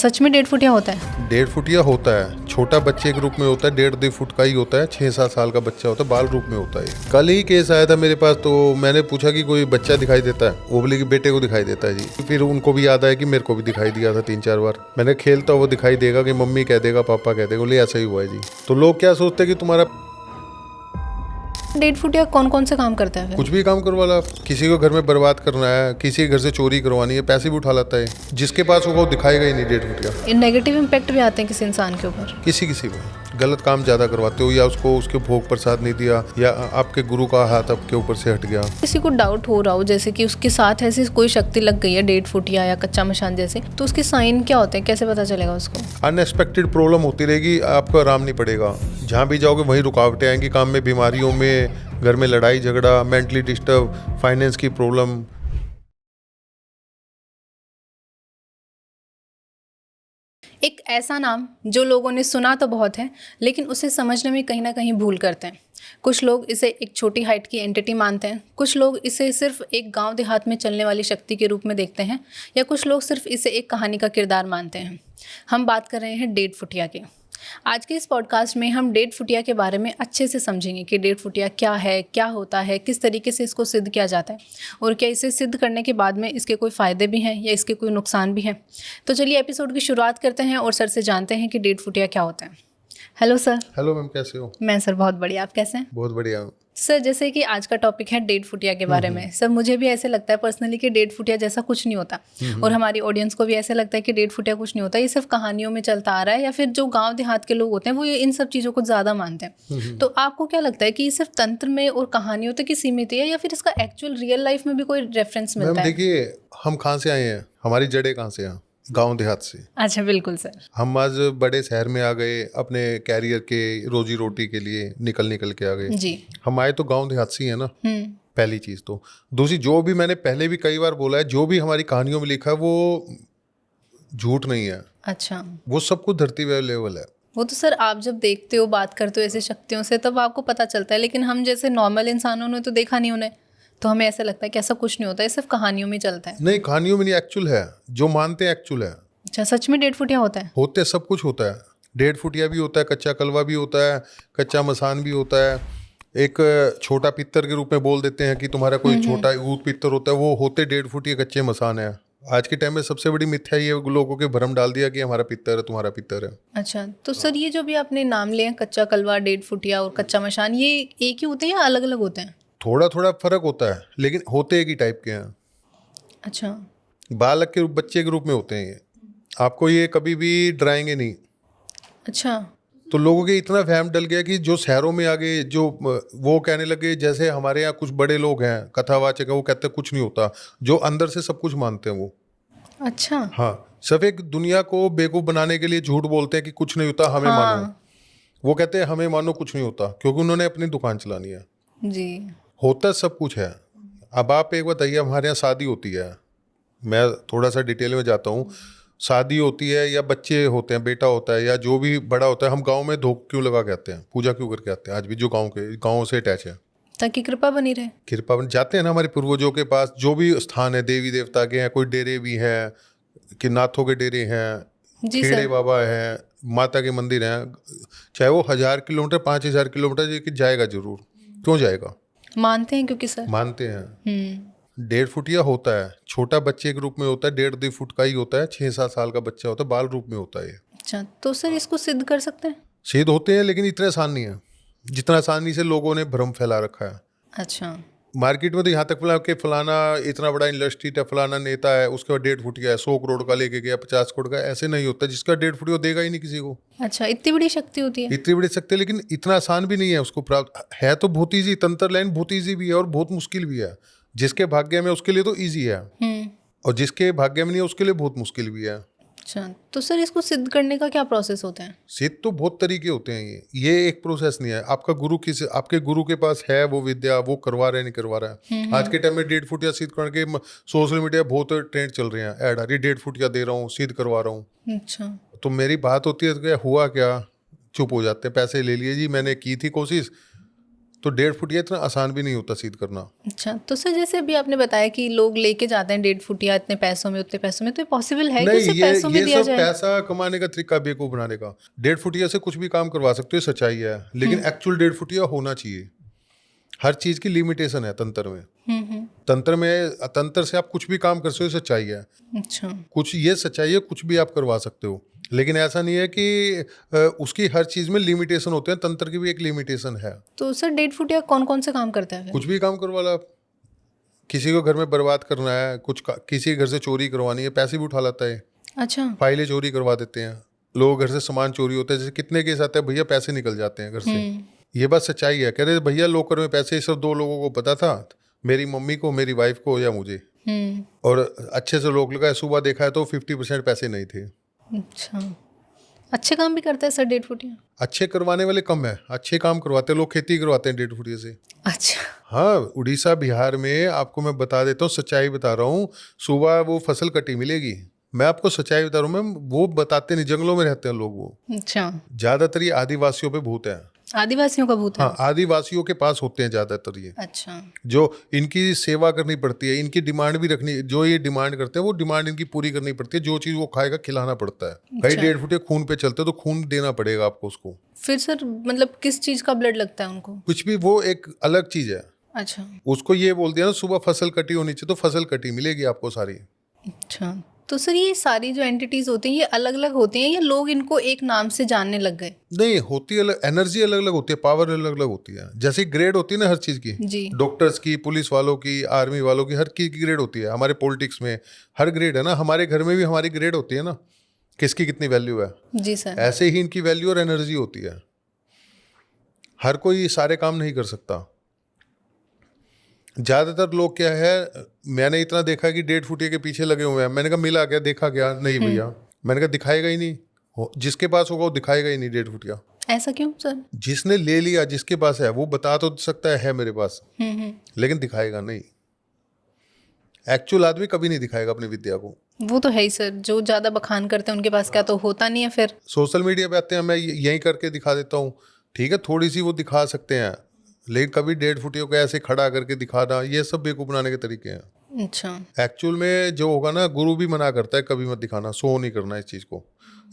सच में 1.5 फुटिया होता है? 1.5 फुटिया होता है, छोटा बच्चे के रूप में होता है, 1.5-2 फुट का ही होता है, 6-7 साल का बच्चा होता है, बाल रूप में होता है। कल ही केस आया था मेरे पास, तो मैंने पूछा कि कोई बच्चा दिखाई देता है, वो बोले कि बेटे को दिखाई देता है जी। फिर उनको भी याद आया कि मेरे को भी दिखाई दिया था 3-4 बार। मैंने खेलता वो दिखाई देगा कि मम्मी कह देगा, पापा कह देगा, बोले ऐसा ही हुआ है जी। तो लोग क्या सोचते हैं कि तुम्हारा 1.5 फुटिया कौन कौन से काम करता है फिर? कुछ भी काम करवा ला, किसी को घर में बर्बाद करना है, किसी के घर से चोरी करवानी है, पैसे भी उठा लाता है। जिसके पास होगा वो दिखाएगा ही नहीं 1.5 फुटिया। ये नेगेटिव इम्पैक्ट भी आते हैं किसी इंसान के ऊपर? किसी को गलत काम ज़्यादा करवाते हो, या उसको उसके भोग प्रसाद नहीं दिया, या आपके गुरु का हाथ आपके ऊपर से हट गया। किसी को डाउट हो रहा हो जैसे कि उसके साथ ऐसी कोई शक्ति लग गई है 1.5 फुटिया या कच्चा मशान जैसे, तो उसके साइन क्या होते हैं, कैसे पता चलेगा उसको? अनएक्सपेक्टेड प्रॉब्लम होती रहेगी, आपको आराम नहीं पड़ेगा। जहाँ भी जाओगे वहीं रुकावटें आएंगी, काम में, बीमारियों में, घर में लड़ाई झगड़ा, मेंटली डिस्टर्ब, फाइनेंस की प्रॉब्लम। एक ऐसा नाम जो लोगों ने सुना तो बहुत है, लेकिन उसे समझने में कहीं ना कहीं भूल करते हैं। कुछ लोग इसे एक छोटी हाइट की एंटिटी मानते हैं, कुछ लोग इसे सिर्फ एक गांव देहात में चलने वाली शक्ति के रूप में देखते हैं, या कुछ लोग सिर्फ इसे एक कहानी का किरदार मानते हैं। हम बात कर रहे हैं 1.5 फुटिया की। आज के इस पॉडकास्ट में हम 1.5 फुटिया के बारे में अच्छे से समझेंगे कि 1.5 फुटिया क्या है, क्या होता है, किस तरीके से इसको सिद्ध किया जाता है, और क्या इसे सिद्ध करने के बाद में इसके कोई फ़ायदे भी हैं या इसके कोई नुकसान भी हैं। तो चलिए एपिसोड की शुरुआत करते हैं और सर से जानते हैं कि 1.5 फुटिया क्या होता है। Hello sir. हेलो मैम, कैसे हो? मैं सर बहुत बढ़िया, आप कैसे हैं? बहुत बढ़िया। सर जैसे कि आज का टॉपिक है 1.5 फुटिया के बारे में, सर मुझे भी ऐसे लगता है पर्सनली कि 1.5 फुटिया जैसा कुछ नहीं होता, और हमारी ऑडियंस को भी ऐसे लगता है कि 1.5 फुटिया कुछ नहीं होता, ये सिर्फ कहानियों में चलता आ रहा है, या फिर जो गांव देहात के लोग होते हैं वो इन सब चीज़ों को ज़्यादा मानते हैं। तो आपको क्या लगता है कि ये सिर्फ तंत्र में और कहानियों तक ही सीमित है, या फिर इसका एक्चुअल रियल लाइफ में भी कोई रेफरेंस मैम मिलता है? देखिए, हम कहाँ से आए हैं, हमारी जड़ें कहाँ से हैं? गांव देहात से। अच्छा, बिल्कुल सर। हम आज बड़े शहर में आ गए, अपने कैरियर के, रोजी रोटी के लिए निकल के आ गए जी। हम आए तो गांव देहात से ही है ना, पहली चीज़ तो। दूसरी, जो भी मैंने पहले भी कई बार बोला है, जो भी हमारी कहानियों में लिखा है वो झूठ नहीं है। अच्छा, वो सब कुछ धरती पे लेवल है। वो तो सर आप जब देखते हो, बात करते हो ऐसे शक्तियों से, तब आपको पता चलता है, लेकिन हम जैसे नॉर्मल इंसानों ने तो देखा नहीं उन्हें, तो हमें ऐसा लगता है कि ऐसा कुछ नहीं होता है, सिर्फ कहानियों में चलता है। नहीं, कहानियों में नहीं, एक्चुअल है, जो मानते हैं एक्चुअल है। अच्छा, सच में 1.5 फुटिया होता है? होते सब कुछ होता है। 1.5 फुटिया भी होता है, कच्चा कलवा भी होता है, कच्चा मसान भी होता है। एक छोटा पित्तर के रूप में बोल देते हैं कि तुम्हारा कोई छोटा ऊत पित्तर होता है, वो होते 1.5 फुटिया कच्चे मसान है। आज के टाइम में सबसे बड़ी मिथ्या ये लोगों के भ्रम डाल दिया कि हमारा पित्तर है, तुम्हारा पित्तर है। अच्छा, तो सर ये जो भी आपने नाम लिए हैं, कच्चा कलवा, 1.5 फुटिया और कच्चा मशान, ये एक ही होते हैं या अलग अलग होते हैं? थोड़ा थोड़ा फर्क होता है, लेकिन होते एक ही टाइप के हैं। अच्छा। बालक के बच्चे के रूप में होते हैं ये। आपको ये कभी भी डराएंगे नहीं। अच्छा। तो लोगों के इतना वहम डल गया कि जो शहरों में आ गए, जो वो कहने लगे, जैसे हमारे यहाँ कुछ बड़े लोग हैं, कथावाचक हैं, वो कहते हैं कुछ नहीं होता, जो अंदर से सब कुछ मानते हैं वो। अच्छा। हाँ, सब एक दुनिया को बेवकूफ़ बनाने के लिए झूठ बोलते हैं कि कुछ नहीं होता, हमें हाँ। मानो। वो कहते हैं हमें मानो, कुछ नहीं होता, क्योंकि उन्होंने अपनी दुकान चलानी है। जी। होता सब कुछ है। अब आप एक बताइए, हमारे यहाँ शादी होती है, मैं थोड़ा सा डिटेल में जाता हूँ। शादी होती है या बच्चे होते हैं, बेटा होता है या जो भी बड़ा होता है, हम गांव में धूप क्यों लगा के आते हैं, पूजा क्यों करके आते हैं? आज भी जो गाँव से अटैच है, ताकि कृपा बनी रहे। कृपा बन जाते हैं ना हमारे पूर्वजों के पास। जो भी स्थान है, देवी देवता के हैं, कोई डेरे भी हैं, कि नाथों के डेरे हैं, जी खेड़े सर। बाबा हैं, माता के मंदिर हैं, चाहे वो 1000 किलोमीटर 5000 किलोमीटर, लेकिन जाएगा जरूर। क्यों जाएगा? मानते हैं क्योंकि सर। मानते हैं। 1.5 फुटिया होता है, छोटा बच्चे के रूप में होता है, 1.5-2 फुट का ही होता है, 6-7 साल का बच्चा होता है, बाल रूप में होता है ये। अच्छा, तो सर इसको सिद्ध कर सकते हैं? सिद्ध होते हैं, लेकिन इतने आसान नहीं है जितना आसानी से लोगों ने भ्रम फैला रखा है। अच्छा। मार्केट में तो यहाँ तक फैला कि फलाना इतना बड़ा इंडस्ट्री है, फलाना नेता है, उसके बाद 1.5 फुटिया है, 100 करोड़ का लेके गया, 50 करोड़ का। ऐसे नहीं होता, जिसका 1.5 फुटिया देगा ही नहीं किसी को। अच्छा, इतनी बड़ी शक्ति होती है? इतनी बड़ी सकते, लेकिन इतना आसान भी नहीं है उसको प्राप्त। है तो बहुत ईजी, तंत्र लाइन बहुत ईजी भी है और बहुत मुश्किल भी है। जिसके भाग्य में उसके लिए तो ईजी है, और जिसके भाग्य में नहीं है उसके लिए बहुत मुश्किल भी है। अच्छा, तो सर इसको सिद्ध करने का क्या प्रोसेस होता है? सिद्ध तो बहुत तरीके होते हैं। ये एक प्रोसेस नहीं है। आपका गुरु आपके गुरु के पास है वो विद्या, वो करवा रहा है, नहीं करवा रहा है। आज के टाइम में 1.5 फुटिया सिद्ध करके सोशल मीडिया बहुत ट्रेंड चल रहे हैं, ऐड आ रही, 1.5 फुटिया दे रहा हूँ, सिद्ध करवा रहा हूँ। अच्छा। तो मेरी बात होती है तो क्या हुआ, क्या चुप हो जाते हैं, पैसे ले लिए जी, मैंने की थी कोशिश, तो 1.5 फुटिया इतना आसान भी नहीं होता सीध करना। अच्छा, तो सर जैसे अभी आपने बताया कि लोग लेके जाते हैं 1.5 फुटिया इतने पैसों में उतने पैसों में, तो ये पॉसिबल है कि नहीं, उसे पैसों में ये दिया सब जाए? पैसा कमाने का तरीका बेवकूफ बनाने का। 1.5 फुटिया से कुछ भी काम करवा सकते हो, ये सच्चाई है, लेकिन एक्चुअल 1.5 फुटिया होना चाहिए। हर चीज की लिमिटेशन है तंत्र में। तंत्र से आप कुछ भी काम कर सकते हो, ये सच्चाई है। अच्छा। कुछ ये सच्चाई है, कुछ भी आप करवा सकते हो, लेकिन ऐसा नहीं है कि उसकी हर चीज में लिमिटेशन होते हैं। तंत्र की भी एक लिमिटेशन है। तो सर 1.5 फुटिया कौन कौन से काम करता है फिर? कुछ भी काम करवा लो आप। किसी को घर में बर्बाद करना है, किसी के घर से चोरी करवानी है, पैसे भी उठा लाता है। अच्छा। फाइलें चोरी करवा देते हैं लोग, घर से सामान चोरी होता है। जैसे कितने केस आते हैं, भैया पैसे निकल जाते हैं घर से। ये बात सच्चाई है। कह रहे भैया लॉकर में पैसे सिर्फ 2 लोगों को पता था, मेरी मम्मी को, मेरी वाइफ को या मुझे। और अच्छे से लोग लगाए, सुबह देखा है तो 50% पैसे नहीं थे। अच्छा, अच्छे काम भी करता है सर 1.5 फुटिया? अच्छे करवाने वाले कम है, अच्छे काम करवाते हैं लोग। खेती करवाते हैं 1.5 फुटिया से। अच्छा। हाँ, उड़ीसा बिहार में आपको मैं बता देता हूँ, सच्चाई बता रहा हूँ। सुबह वो फसल कटी मिलेगी, मैं आपको सच्चाई बता रहा हूँ मैम। वो बताते नहीं, जंगलों में रहते हैं लोग वो। अच्छा, ज्यादातर ये आदिवासियों पे भूत है। आदिवासियों का भूत है? हाँ, आदिवासियों के पास होते हैं ज्यादातर ये। अच्छा। जो इनकी सेवा करनी पड़ती है, इनकी डिमांड भी रखनी, जो ये डिमांड करते हैं वो डिमांड इनकी पूरी करनी पड़ती है। जो चीज वो खाएगा खिलाना पड़ता है भाई। 1.5 फुटिया खून पे चलते हैं तो खून देना पड़ेगा आपको उसको। फिर सर मतलब किस चीज का ब्लड लगता है उनको? कुछ भी, वो एक अलग चीज है। अच्छा। उसको ये बोल दिया ना, सुबह फसल कटी होनी चाहिए, तो फसल कटी मिलेगी आपको सारी। अच्छा, तो सर ये सारी जो एंटिटीज होती हैं ये अलग अलग होती हैं या लोग इनको एक नाम से जानने लग गए? नहीं, होती अलग, एनर्जी अलग अलग होती है, पावर अलग अलग होती है। जैसे ग्रेड होती है ना हर चीज की, जी। डॉक्टर्स की, पुलिस वालों की, आर्मी वालों की, हर चीज की ग्रेड होती है। हमारे पॉलिटिक्स में हर ग्रेड है ना, हमारे घर में भी हमारी ग्रेड होती है ना, किसकी कितनी वैल्यू है। जी सर। ऐसे ही इनकी वैल्यू और एनर्जी होती है। हर कोई सारे काम नहीं कर सकता। ज्यादातर लोग क्या है, मैंने इतना देखा कि 1.5 फुटिया के पीछे लगे हुए हैं। मैंने कहा मिला क्या, देखा क्या? नहीं भैया। मैंने कहा दिखाएगा ही नहीं, जिसके पास होगा वो दिखाएगा ही नहीं 1.5 फुटिया। ऐसा क्यों सर? जिसने ले लिया, जिसके पास है, वो बता तो सकता है मेरे पास, लेकिन दिखाएगा नहीं। एक्चुअल आदमी कभी नहीं दिखाएगा अपनी विद्या को। वो तो है ही सर, जो ज्यादा बखान करते हैं उनके पास क्या तो होता नहीं है फिर। सोशल मीडिया पे आते हैं, मैं यहीं करके दिखा देता हूँ, ठीक है, थोड़ी सी वो दिखा सकते हैं, लेकिन कभी 1.5 फुटिया को ऐसे खड़ा करके दिखाना, ये सब बेवकूफ बनाने के तरीके हैं। अच्छा। एक्चुअल में जो होगा ना, गुरु भी मना करता है कभी मत दिखाना, शो नहीं करना इस चीज को,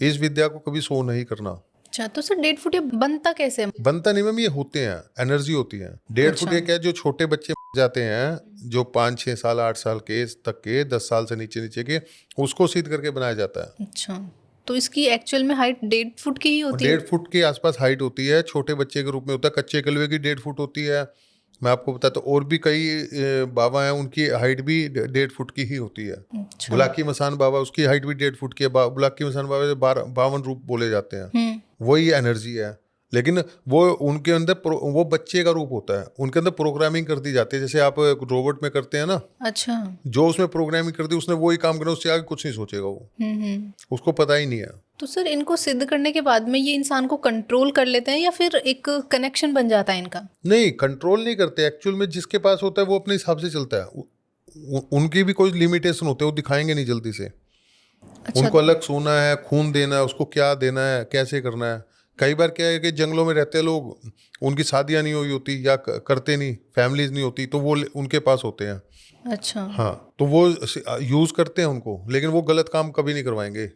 इस विद्या को कभी शो नहीं करना। अच्छा, तो सर 1.5 फुटिया बनता कैसे है? बनता नहीं मैम, ये होते हैं, एनर्जी होती है। 1.5 फुटिया क्या है, जो छोटे बच्चे जाते हैं, जो 5-6 साल 8 साल के तक के, 10 साल से नीचे नीचे के, उसको सीध करके बनाया जाता है। अच्छा, तो इसकी एक्चुअल में हाइट 1.5 फुट की ही होती है? 1.5 फुट के आसपास हाइट होती है, छोटे बच्चे के रूप में होता है। कच्चे कलवे की 1.5 फुट होती है। मैं आपको बताता हूँ, और भी कई बाबा हैं, उनकी हाइट भी 1.5 फुट की ही होती है। अच्छा। बुलाकी मसान बाबा, उसकी हाइट भी 1.5 फुट की है। बुलाकी मसान बाबा से 52 रूप बोले जाते हैं। वही एनर्जी है, लेकिन वो उनके अंदर वो बच्चे का रूप होता है, उनके अंदर प्रोग्रामिंग कर दी जाती है, जैसे आप रोबोट में करते हैं ना। अच्छा। जो उसमें प्रोग्रामिंग कर दी, उसने वही काम करना, उससे आगे कुछ नहीं सोचेगा वो। उसको पता ही नहीं है। तो सर इनको सिद्ध करने के बाद में ये इंसान को कंट्रोल कर लेते हैं या फिर एक कनेक्शन बन जाता है इनका? नहीं, कंट्रोल नहीं करते। एक्चुअल में जिसके पास होता है वो अपने हिसाब से चलता है। उनकी भी कोई लिमिटेशन होते हैं, वो दिखाएंगे नहीं जल्दी से। अच्छा। उनको अलग सोना है, खून देना है, उसको क्या देना है, कैसे करना है। कई बार क्या है कि जंगलों में रहते हैं लोग, उनकी शादियां नहीं हुई होती या करते नहीं, फैमिलीज नहीं होती, तो वो उनके पास होते हैं। अच्छा। हाँ, तो वो यूज करते हैं उनको, लेकिन वो गलत काम कभी नहीं करवाएंगे।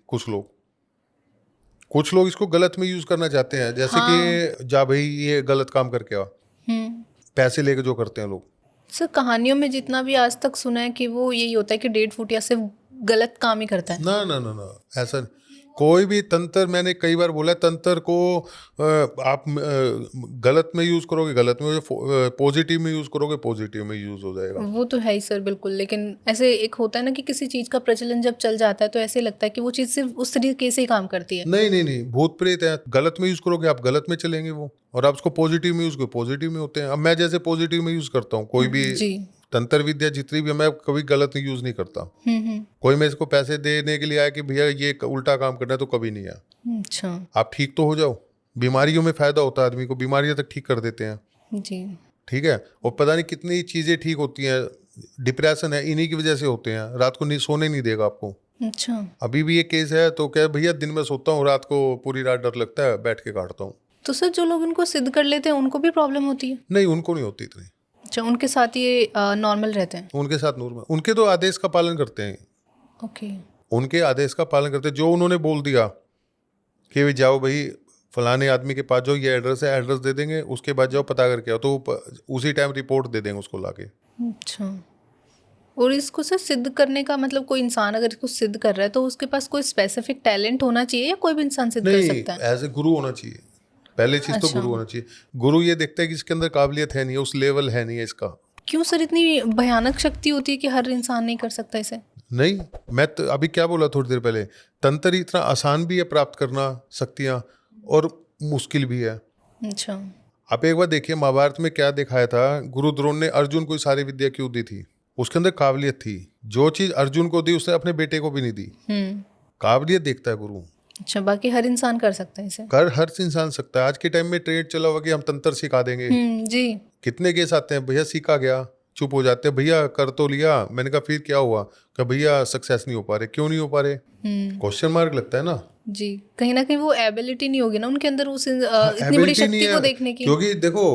कुछ लोग इसको गलत में यूज करना चाहते हैं, जैसे कि जा भाई ये गलत काम करके आ, पैसे लेके जो करते हैं लोग। सर कहानियों में जितना भी आज तक सुना है कि वो यही होता है कि 1.5 फुटिया सिर्फ गलत काम ही करता है। ना ना ना ना, ऐसा कोई भी तंत्र, मैंने कई बार बोला, तंत्र को आप गलत में यूज करोगे गलत में, पॉजिटिव में यूज करोगे पॉजिटिव में यूज हो जाएगा। वो तो है ही सर, बिल्कुल। लेकिन ऐसे एक होता है ना कि किसी चीज का प्रचलन जब चल जाता है तो ऐसे लगता है कि वो चीज सिर्फ उस तरीके से ही काम करती है। नहीं नहीं नहीं, भूत प्रेत है, गलत में यूज करोगे आप गलत में चलेंगे वो, और आप उसको पॉजिटिव में यूज करो पॉजिटिव में होते हैं। अब मैं जैसे पॉजिटिव में यूज करता हूँ, कोई भी जी। तंत्र विद्या जितनी भी, मैं कभी गलत यूज नहीं करता। कोई मैं इसको पैसे देने के लिए आया कि भैया ये उल्टा काम करना है, तो कभी नहीं आया। अच्छा। आप ठीक तो हो जाओ। बीमारियों में फायदा होता है आदमी को, बीमारियां तक ठीक कर देते हैं। जी। ठीक है, और पता नहीं कितनी चीजें ठीक होती हैं। डिप्रेशन है, इन्हीं की वजह से होते हैं। रात को सोने नहीं देगा आपको। अच्छा। अभी भी ये केस है, तो क्या भैया दिन में सोता हूँ, रात को पूरी रात डर लगता है, बैठ के काटता हूँ। तो सर जो लोग इनको सिद्ध कर लेते हैं उनको भी प्रॉब्लम होती है? नहीं, उनको नहीं होती इतनी। अच्छा, उनके साथ ये नॉर्मल रहते हैं? उनके साथ नूर में, उनके तो आदेश का पालन करते हैं। ओके। उनके आदेश का पालन करते हैं, जो उन्होंने बोल दिया कि भाई जाओ भाई फलाने आदमी के पास जाओ, ये एड्रेस है, एड्रेस दे देंगे, उसके बाद जाओ पता करके आओ, तो उसी टाइम रिपोर्ट दे देंगे उसको लाके। अच्छा, और इसको सर सिद्ध करने का मतलब कोई इंसान अगर इसको सिद्ध कर रहा है तो उसके पास कोई स्पेसिफिक टैलेंट होना चाहिए या कोई भी इंसान सिद्ध कर नहीं, सकता है? एज ए गुरु होना चाहिए। पहले चीज तो अच्छा। गुरु होना चाहिए। गुरु ये देखता है कि इसके अंदर काबिलियत है नहीं है, उस लेवल है नहीं है इसका। क्यों सर इतनी भयानक शक्ति होती है कि हर इंसान नहीं कर सकता इसे? नहीं, मैं तो अभी क्या बोला थोड़ी देर पहले, तंत्र इतना आसान भी है प्राप्त करना शक्तियाँ, और मुश्किल भी है। अच्छा। आप एक बार देखिए महाभारत में क्या दिखाया था, गुरु द्रोण ने अर्जुन को सारी विद्या क्यों दी थी? उसके अंदर काबिलियत थी। जो चीज अर्जुन को दी उसने अपने बेटे को भी नहीं दी। काबिलियत देखता है गुरु। अच्छा, बाकी हर इंसान कर सकता है इसे? कर हर इंसान सकता है। आज के टाइम में ट्रेड चला हुआ कि हम तंत्र सिखा देंगे। जी। कितने केस आते हैं, भैया सीखा गया, चुप हो जाते हैं, भैया कर तो लिया, मैंने कहा फिर क्या हुआ, क्या भैया सक्सेस नहीं हो पा रहे, क्यों नहीं हो पा रहे? क्वेश्चन मार्क लगता है ना जी, कहीं ना कहीं वो एबिलिटी नहीं होगी ना उनके अंदर उस इतनी बड़ी ability नहीं शक्ति है। को देखने की। क्योंकि देखो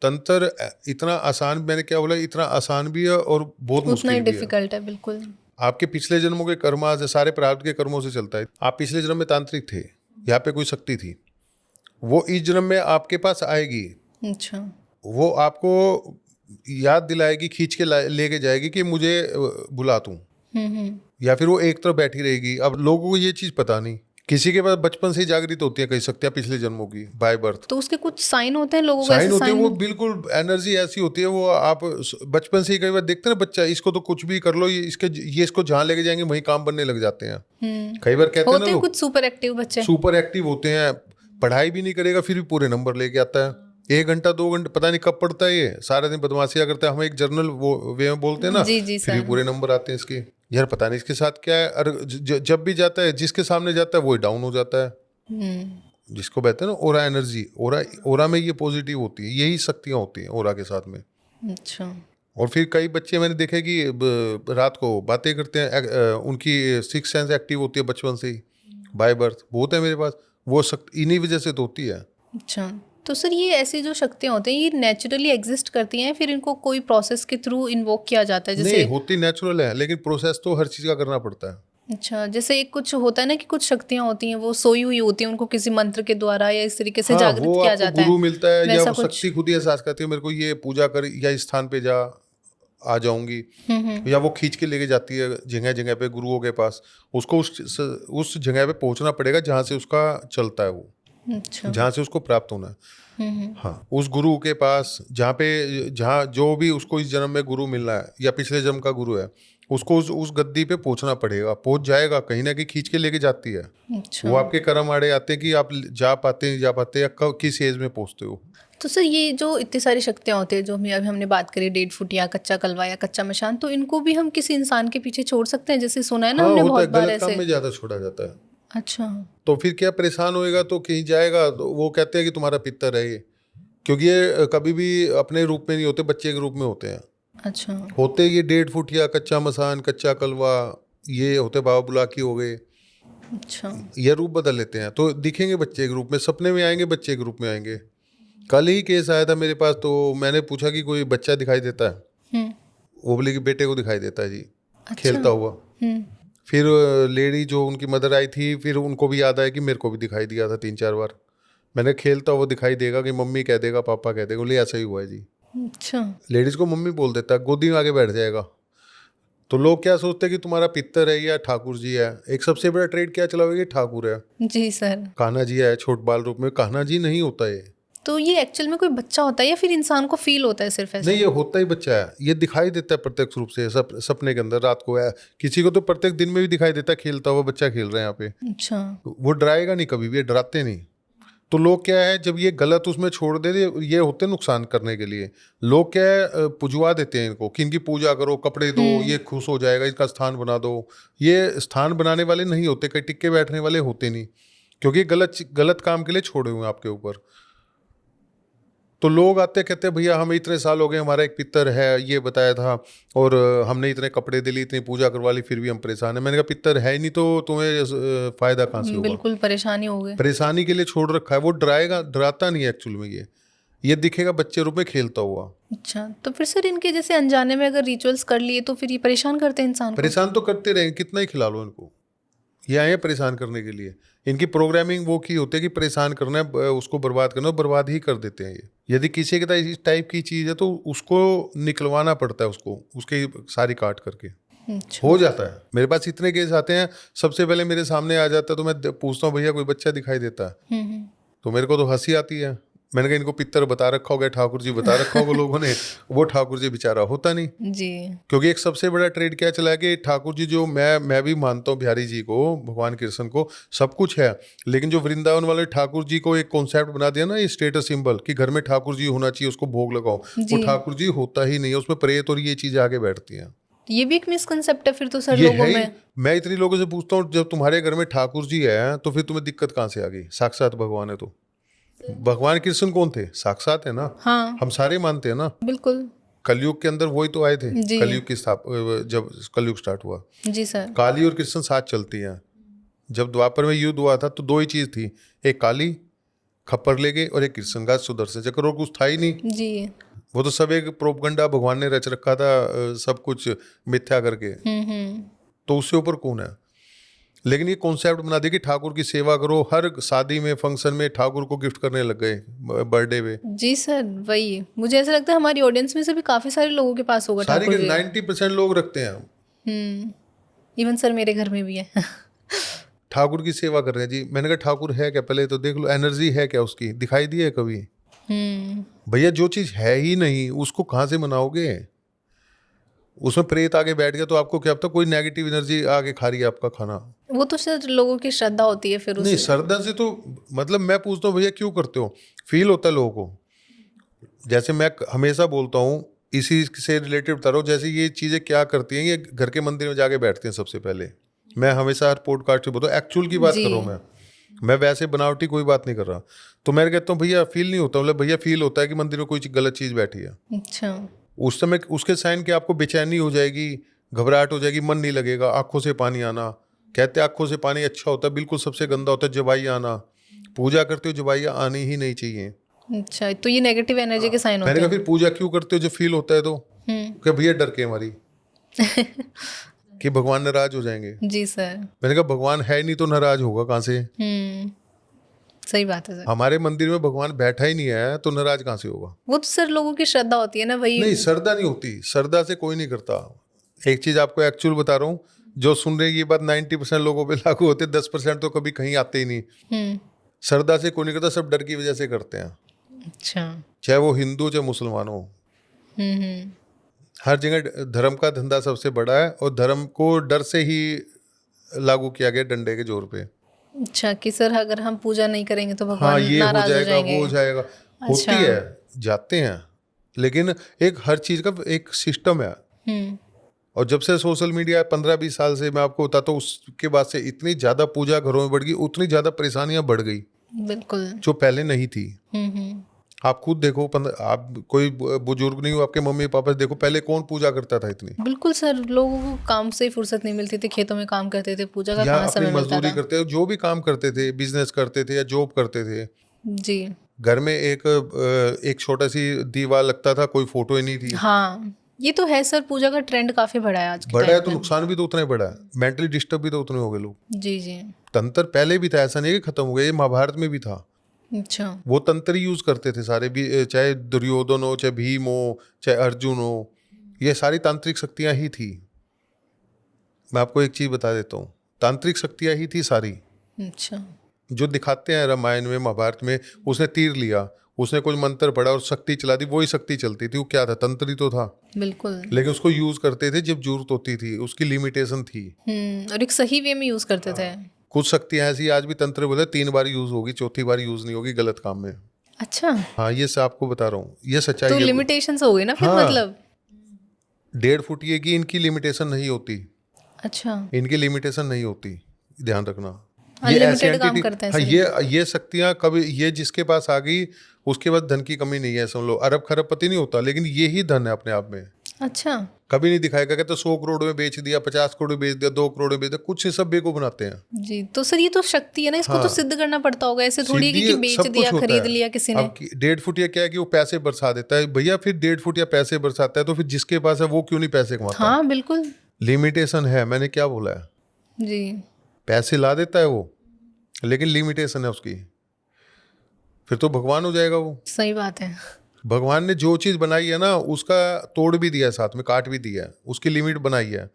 तंत्र इतना आसान, मैंने क्या बोला, इतना आसान भी है और बहुत उतना मुश्किल ही भी है। डिफिकल्ट है, बिल्कुल। आपके पिछले जन्मों के कर्म आज सारे प्रारब्ध के कर्मों से चलता है। आप पिछले जन्म में तांत्रिक थे, यहाँ पे कोई शक्ति थी, वो इस जन्म में आपके पास आएगी। अच्छा। वो आपको याद दिलाएगी, खींच के लेके जाएगी कि मुझे बुला तू, या फिर वो एक तरफ बैठी रहेगी। अब लोगों को ये चीज पता नहीं, किसी के पास बचपन से ही जागृत होती है कई शक्तियां पिछले जन्मों की, बाय बर्थ। तो उसके कुछ साइन होते हैं लोगों को? साइन ऐसे होते हैं, साइन? वो बिल्कुल एनर्जी ऐसी होती है, वो आप बचपन से ही कई बार देखते हैं ना, बच्चा इसको तो कुछ भी कर लो, ये इसको जहाँ लेके जाएंगे वहीं काम बनने लग जाते हैं। कई बार कहते हैं होते ना हैं लोग कुछ सुपर एक्टिव बच्चे। सुपर एक्टिव होते हैं, पढ़ाई भी नहीं करेगा फिर भी पूरे नंबर लेके आता है। 1 घंटा 2 घंटे पता नहीं कब पढ़ता है, ये सारा दिन बदमाशियां करता है। हम एक जर्नल वो वे में बोलते हैं ना, जी जी फिर भी सर। पूरे नंबर आते हैं इसके। यार पता नहीं इसके साथ क्या है। और जब भी जाता है जिसके सामने जाता है वो डाउन हो जाता है। जिसको कहते हैं ना ओरा एनर्जी, ओरा में ये पॉजिटिव होती है, यही शक्तियां होती हैं ओरा के साथ में। अच्छा। और फिर कई बच्चे मैंने देखे कि रात को बातें करते हैं, उनकी 6 सेंस एक्टिव होती है बचपन से ही, बाय बर्थ। बहुत है मेरे पास वो शक्ति, इन्हीं वजह से तो होती है। अच्छा, तो सर ये ऐसी जो शक्तियाँ होती हैं ये नेचुरली एग्जिस्ट करती हैं, फिर इनको कोई प्रोसेस के थ्रू इन्वोक किया जाता है नहीं, जैसे? होती नेचुरल है, लेकिन प्रोसेस तो हर चीज का करना पड़ता है। अच्छा, जैसे एक कुछ होता है ना कि कुछ शक्तियाँ होती हैं वो सोई हुई होती हैं, उनको किसी मंत्र के द्वारा या इस तरीके से जागृत वो किया आपको जाता गुरु है, मिलता है, या वैसा वो कुछ? शक्ति खुद ही एहसास करती है, मेरे को ये पूजा कर या इस स्थान पे जा, आ जाऊंगी। या वो खींच के लेके जाती है जगह जगह पे गुरुओं के पास। उसको उस जगह पे पहुंचना पड़ेगा जहाँ से उसका चलता है, वो अच्छा। जहाँ से उसको प्राप्त होना है। हाँ, उस गुरु के पास जहाँ जो भी उसको इस जन्म में गुरु मिलना है या पिछले जन्म का गुरु है, उसको उस गद्दी पे पहुंचना पड़ेगा। पहुंच जाएगा, कहीं ना कहीं खींच के लेके जाती है। अच्छा। वो आपके कर्म आड़े आते हैं कि आप जा पाते नहीं जा पाते, या किस एज में पहुंचते हो। तो सर ये जो इतनी सारी शक्तियाँ होती है जो अभी हमने बात करी, 1.5 फुट या कच्चा कलवा या कच्चा मशान, तो इनको भी हम किसी इंसान के पीछे छोड़ सकते हैं? जैसे सुना है ना हाँ, हमने होता है, बहुत बार गलत काम ऐसे। में ज्यादा छोड़ा जाता है। अच्छा। तो फिर क्या परेशान होएगा, तो कहीं जाएगा तो वो कहते हैं कि तुम्हारा पितर है ये, क्योंकि ये कभी भी अपने रूप में नहीं होते, बच्चे के रूप में होते हैं। अच्छा। होते ये 1.5 फुट या कच्चा मसान, कच्चा कलवा, ये होते बाबा बुलाकी हो गए, अच्छा। ये रूप बदल लेते हैं। तो दिखेंगे बच्चे के रूप में, सपने में आएंगे बच्चे के रूप में आएंगे। कल ही केस आया था मेरे पास, तो मैंने पूछा कि कोई बच्चा दिखाई देता है? वो बोले कि बेटे को दिखाई देता है जी। अच्छा। खेलता हुआ। फिर लेडी जो उनकी मदर आई थी, फिर उनको भी याद आया कि मेरे को भी दिखाई दिया था 3-4 बार। मैंने खेलता हुआ दिखाई देगा कि मम्मी कह देगा, पापा कह देगा, बोले ऐसा ही हुआ है जी। अच्छा। लेडीज को मम्मी बोल देता है, गोदी में आके बैठ जाएगा। तो लोग क्या सोचते हैं कि तुम्हारा पितर है या ठाकुर जी है। एक सबसे बड़ा ट्रेड क्या चला हुआ है, ठाकुर है, जी सर। कान्हा जी है छोट बाल रूप में। कान्हा जी नहीं होता ये। तो ये एक्चुअल में कोई बच्चा होता है या फिर इंसान को फील होता है सिर्फ ऐसे? नहीं, ये होता ही बच्चा है। ये दिखाई देता है प्रत्यक्ष रूप से, सपने के अंदर रात को है। किसी को तो प्रत्येक दिन में भी दिखाई देता है, खेलता हुआ बच्चा खेल रहे हैं यहाँ पे। अच्छा। वो डराएगा नहीं कभी भी, ये डराते नहीं। तो लोग क्या है, जब ये गलत उसमें छोड़ देते, ये होते नुकसान करने के लिए। लोग क्या है, पुजवा देते हैं इनको कि इनकी पूजा करो, कपड़े दो, ये खुश हो जाएगा, इसका स्थान बना दो। ये स्थान बनाने वाले नहीं होते, कहीं टिक्के बैठने वाले होते नहीं, क्योंकि गलत काम के लिए छोड़े हुए हैं आपके ऊपर। तो लोग आते कहते हैं भैया हमें इतने साल हो गए, हमारा एक पितर है ये बताया था, और हमने इतने कपड़े दिली, इतनी पूजा करवा ली, फिर भी हम परेशान हैं। मैंने कहा पितर है ही नहीं तो तुम्हें फायदा कहाँ से होगा? बिल्कुल परेशानी हो गए। परेशानी के लिए छोड़ रखा है। वो डराता नहीं है एक्चुअल में। ये दिखेगा बच्चे रूप में खेलता हुआ। अच्छा, तो फिर सर इनके जैसे अनजाने में अगर रिचुअल्स कर लिए तो फिर ये परेशान करते हैं इंसान को? परेशान तो करते रहेंगे, कितना ही खिला लो इनको, ये आए हैं परेशान करने के लिए। इनकी प्रोग्रामिंग वो की होती है कि परेशान करना है, उसको बर्बाद करना है, बर्बाद ही कर देते हैं ये। यदि किसी के साथ इस टाइप की चीज़ है तो उसको निकलवाना पड़ता है, उसको उसकी सारी काट करके अच्छा। हो जाता है। मेरे पास इतने केस आते हैं, सबसे पहले मेरे सामने आ जाता है तो मैं पूछता हूँ भैया कोई बच्चा दिखाई देता है? तो मेरे को तो हंसी आती है। मैंने कहा इनको पितर बता रखा होगा, ठाकुर जी बता रखा होगा लोगों ने, वो ठाकुर जी बेचारा होता नहीं। जी। क्योंकि एक सबसे बड़ा ट्रेड क्या चला है कि ठाकुर जी, जो मैं भी मानता हूँ बिहारी जी को, भगवान कृष्ण को, सब कुछ है, लेकिन जो वृंदावन वाले ठाकुर जी को एक कॉन्सेप्ट बना दिया ना, ये स्टेटस सिंबल कि घर में ठाकुर जी होना चाहिए, उसको भोग लगाओ, वो जी। ठाकुर जी होता ही नहीं है, उसमें प्रेत और ये चीज़ें आगे बैठती हैं। ये भी एक मिसकंसेप्ट है फिर तो सर ये लोगों है ही। में। मैं इतनी लोगों से पूछता हूँ जब तुम्हारे घर में ठाकुर जी है तो फिर तुम्हें दिक्कत कहाँ से आ गई? साक्षात भगवान है तो। भगवान कृष्ण कौन थे? साक्षात है ना। हाँ हम सारे मानते हैं ना। बिल्कुल। कलयुग के अंदर वही तो आए थे। जी। कलयुग की जब कलयुग स्टार्ट हुआ, जी सर। काली और कृष्ण साथ चलती हैं। जब द्वापर में युद्ध हुआ था तो दो ही चीज थी, एक काली खप्पर ले गए और एक कृष्ण का सुदर्शन चक्र, और कुछ था ही नहीं। जी। वो तो सब एक प्रोपगंडा भगवान ने रच रखा था, सब कुछ मिथ्या करके। तो उससे ऊपर कौन है? लेकिन ये कॉन्सेप्ट बना दिया कि ठाकुर की सेवा करो, हर शादी में फंक्शन में ठाकुर को गिफ्ट करने लग गए, बर्थडे पे। जी सर, वही मुझे ऐसा लगता है हमारी ऑडियंस में से भी काफी सारे लोगों के पास होगा सारी ठाकुर के जी। 90% लोग रखते हैं। इवन सर मेरे घर में भी है। ठाकुर की सेवा कर रहे हैं जी। मैंने कहा ठाकुर है क्या? पहले तो देख लो, एनर्जी है क्या उसकी? दिखाई दी है कभी? भैया जो चीज है ही नहीं उसको कहाँ से मनाओगे? उसमें प्रेत आगे बैठ गया तो आपको क्या पता कोई नेगेटिव एनर्जी आगे खा रही है आपका खाना। वो तो सर लोगों की श्रद्धा होती है फिर नहीं, उस। श्रद्धा से तो मतलब मैं पूछता हूँ भैया क्यों करते हो? फील होता है लोगों को। जैसे मैं हमेशा बोलता हूँ, इसी से रिलेटेड बता रहा हूँ, जैसे ये चीज़ें क्या करती हैं, ये घर के मंदिर में जाके बैठते हैं सबसे पहले। मैं हमेशा हर पॉडकास्ट में बोलता हूँ, एक्चुअल की बात जी। कर रहा हूँ मैं वैसे बनावटी कोई बात नहीं कर रहा। तो मैं कहता हूँ भैया फील नहीं होता? मतलब भैया फील होता है कि मंदिर में कोई गलत चीज़ बैठी है। अच्छा। उस समय उसके साइन के आपको बेचैनी हो जाएगी, घबराहट हो जाएगी, मन नहीं लगेगा, आंखों से पानी आना। कहते हैं आंखों से पानी अच्छा होता है, बिल्कुल सबसे गंदा होता है जवाइयाँ आना। पूजा करते हो जवाइयाँ आनी ही नहीं चाहिए। अच्छा, तो ये नेगेटिव एनर्जी के साइन मैंने होते कहा हैं। फिर पूजा क्यों करते हो जब फील होता है तो? कि भैया डर के हमारी कि भगवान नाराज हो जाएंगे। जी सर। मैंने कहा भगवान है नहीं तो नाराज होगा कहाँ से? सही बात है सर। हमारे मंदिर में भगवान बैठा ही नहीं है तो नाराज कहाँ से होगा? वो तो सर लोगों की श्रद्धा होती है ना, वही। नहीं, श्रद्धा नहीं होती, श्रद्धा से कोई नहीं करता। एक चीज आपको एक्चुअल बता रहा हूँ, जो सुन रहे हैं ये बात 90% लोगों पे लागू होती है, 10% तो कभी कहीं आते ही नहीं। श्रद्धा से कोई नहीं करता, सब डर की वजह से करते हैं। अच्छा। चाहे वो हिंदू चाहे मुसलमान हो, हर जगह धर्म का धंधा सबसे बड़ा है, और धर्म को डर से ही लागू किया गया, डंडे के जोर पे। अच्छा कि सर अगर हम पूजा नहीं करेंगे तो हाँ, भगवान ये हो नाराज हो जाएगा जाएंगे। वो हो जाएगा। होती है, जाते हैं, लेकिन एक हर चीज का एक सिस्टम है। और जब से सोशल मीडिया 15-20 साल से मैं आपको बताता हूँ, उसके बाद से इतनी ज्यादा पूजा घरों में बढ़ गई, उतनी ज्यादा परेशानियां बढ़ गई बिल्कुल। जो पहले नहीं थी। आप खुद देखो, आप कोई बुजुर्ग नहीं हो, आपके मम्मी पापा देखो, पहले कौन पूजा करता था इतनी? बिल्कुल सर, लोगों को काम से फुर्सत नहीं मिलती थी, खेतों में काम करते थे, पूजा का या कहाँ अपनी समय मिलता मजदूरी था। करते थे, जो भी काम करते थे, बिजनेस करते थे या जॉब करते थे। जी। घर में एक छोटा सी दीवार लगता था, कोई फोटो ही नहीं थी। हाँ, ये तो है सर, पूजा का ट्रेंड काफी बढ़ा है आज के बड़ा है टाइम तो में। नुकसान भी तो उतना ही बड़ा है, मेंटली डिस्टर्ब भी तो उतने हो गए लोग। जी जी। तंत्र पहले भी था, ऐसा नहीं कि खत्म हो गया, ये महाभारत में भी था। अच्छा। वो तंत्र ही यूज करते थे सारे भी, चाहे दुर्योधन हो, चाहे भीम हो, चाहे अर्जुन हो, ये सारी तांत्रिक शक्तियां ही थी। मैं आपको एक चीज बता देता हूँ, तांत्रिक शक्तियां ही थी सारी। अच्छा। जो दिखाते हैं रामायण में महाभारत में, उसने तीर लिया, उसने कोई मंत्र पढ़ा और शक्ति चला दी, वही शक्ति चलती थी। वो क्या था? तंत्र ही तो था। बिल्कुल। लेकिन उसको यूज करते थे जब जरूरत होती थी, उसकी लिमिटेशन थी। और एक सही वे में यूज करते थे। कुछ शक्तियां ऐसी आज भी तंत्र बोले 3 बार यूज होगी, चौथी बार यूज नहीं होगी गलत काम में। अच्छा, हाँ, ये सब आपको बता रहा हूँ, ये सच्चाई तो है। लिमिटेशंस हो गई ना फिर, हाँ। मतलब। 1.5 फुट ये की इनकी लिमिटेशन नहीं होती, अच्छा। इनकी लिमिटेशन नहीं होती, ध्यान रखना। ये ऐसी अनलिमिटेड काम एंटिटी, करते हैं हाँ, सर। ये शक्तियां कभी, ये जिसके पास आ गई उसके बाद धन की कमी नहीं है, समझ लो। अरब खरबपति नहीं होता, लेकिन ये ही धन है अपने आप में। अच्छा कभी नहीं दिखाएगा, कहते 100 करोड़ में बेच दिया, 50 करोड़ में बेच दिया, 2 करोड़ में बेच दिया, कुछ सब बेको बनाते हैं। जी, तो सर ये तो शक्ति है ना, इसको तो हाँ, सिद्ध करना पड़ता होगा, ऐसे थोड़ी है सीधी कि बेच सब दिया कुछ होता खरीद है। लिया किसी ने। अब 1.5 फुटिया क्या है कि वो पैसे बरसा देता है भैया, फिर 1.5 फुटिया पैसे बरसाता है, तो फिर जिसके पास है वो क्यों नहीं पैसे कमाता? हाँ बिल्कुल। लिमिटेशन है, मैंने क्या बोला है? जी पैसे ला देता है वो, लेकिन लिमिटेशन है उसकी, फिर तो भगवान हो जाएगा वो। सही बात है। भगवान ने जो चीज़ बनाई है ना, उसका तोड़ भी दिया है, साथ में काट भी दिया है, उसकी लिमिट बनाई है।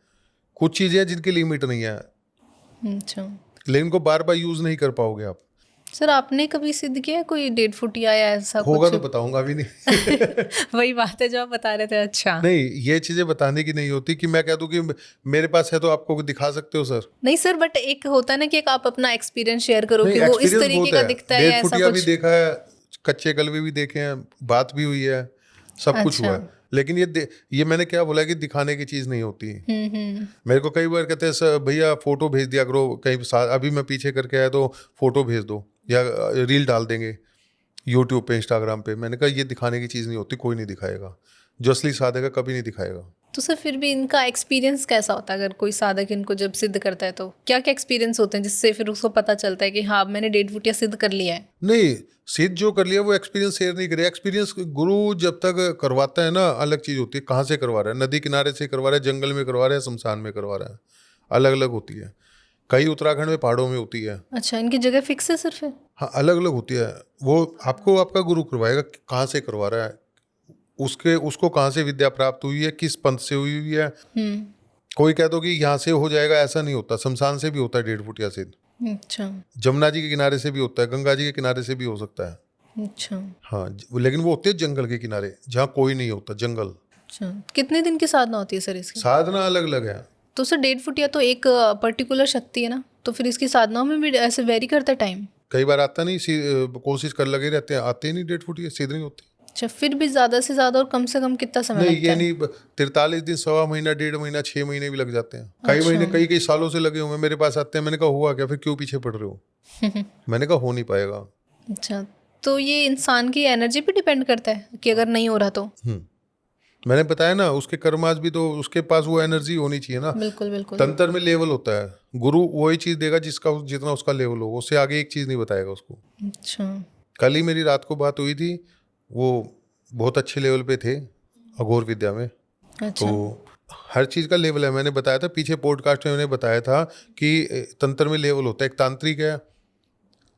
कुछ चीज़ें हैं जिनकी लिमिट नहीं है, अच्छा लेकिन उनको बार बार यूज़ नहीं कर पाओगे आप। सर, आपने कभी सिद्ध किया है कोई 1.5 फुटिया या ऐसा होगा कुछ? तो बताऊंगा, अभी नहीं। वही बात है जो आप बता रहे थे। अच्छा नहीं, ये चीज़ें बताने की नहीं होती कि मैं कह दूं कि मेरे पास है तो आपको दिखा सकते हो सर। नहीं सर, बट एक होता है ना कि एक आप अपना एक्सपीरियंस शेयर करो नहीं, कि वो इस एक्सपीरियंस तरीके बहुत का है। दिखता है या 1.5 ऐसा फुटिया भी कुछ। देखा है, कच्चे कलवे भी देखे हैं, बात भी हुई है, सब कुछ अच्छा। हुआ है। लेकिन ये मैंने क्या बोला कि दिखाने की चीज़ नहीं होती। मेरे को कई बार कहते हैं सर भैया फोटो भेज दिया करो, कहीं अभी मैं पीछे करके आया तो फोटो भेज दो या रील डाल देंगे यूट्यूब पे, इंस्टाग्राम पे। मैंने कहा ये दिखाने की चीज़ नहीं होती, कोई नहीं दिखाएगा। जो असली साधक है कभी नहीं दिखाएगा। तो सर फिर भी इनका एक्सपीरियंस कैसा होता है? अगर कोई साधक इनको जब सिद्ध करता है तो क्या क्या एक्सपीरियंस होते हैं जिससे फिर उसको पता चलता है कि हाँ मैंने 1.5 फुटिया सिद्ध कर लिया है? नहीं, सिद्ध जो कर लिया वो एक्सपीरियंस शेयर नहीं करे। एक्सपीरियंस गुरु जब तक करवाता है ना, अलग चीज़ होती है। कहाँ से करवा रहा है, नदी किनारे से करवा रहा है, जंगल में करवा रहा है, शमशान में करवा रहा है, अलग अलग होती है। कई उत्तराखंड में पहाड़ों में होती है। अच्छा, इनकी जगह फिक्स है सर फिर? हाँ, अलग अलग होती है। वो आपको आपका गुरु करवाएगा कि कहाँ से करवा रहा है, उसको कहाँ से विद्या प्राप्त हुई है, किस पंथ से हुई हुई है। कोई कह दो कि यहाँ से हो जाएगा, ऐसा नहीं होता। शमशान से भी होता है 1.5 फुटिया सिद्ध, अच्छा जमुना जी के किनारे से भी होता है, गंगा जी के किनारे से भी हो सकता है। अच्छा हाँ, लेकिन वो होते हैं जंगल के किनारे, जहाँ कोई नहीं होता, जंगल। अच्छा। कितने दिन की साधना होती है सर इसकी? साधना अलग अलग है। तो सर 1.5 फुटिया तो एक पर्टिकुलर शक्ति है ना, तो फिर इसकी साधनाओं में भी ऐसे वेरी करता है टाइम? कई बार आता नहीं, कोशिश कर लगे रहते हैं, आते ही नहीं 1.5 फुटिया सिद्ध नहीं होते। अच्छा, फिर भी ज़्यादा से ज़्यादा और कम से कम कितना समय नहीं, लगता ये है? नहीं, 43 दिन, 1.25 महीना, 1.5 महीना, 6 महीने भी लग जाते हैं। कई महीने, कई सालों से लगे हुए मेरे पास आते हैं। मैंने कहा हुआ क्या, फिर क्यों पीछे पड़ रहे हो? मैंने कहा हो नहीं पाएगा। अच्छा, तो ये इंसान की एनर्जी पे डिपेंड करता है कि अगर नहीं हो रहा तो? मैंने बताया ना, उसके कर्माज भी तो, उसके पास वो एनर्जी होनी चाहिए ना। बिल्कुल बिल्कुल। तंत्र में लेवल होता है, गुरु वही चीज़ देगा जिसका जितना उसका लेवल हो, उससे आगे एक चीज़ नहीं बताएगा उसको। अच्छा कल ही मेरी रात को बात हुई थी, वो बहुत अच्छे लेवल पे थे अघोर विद्या में। अच्छा। तो हर चीज़ का लेवल है। मैंने बताया था पीछे पॉडकास्ट में, मैंने बताया था कि तंत्र में लेवल होता है। एक तांत्रिक है,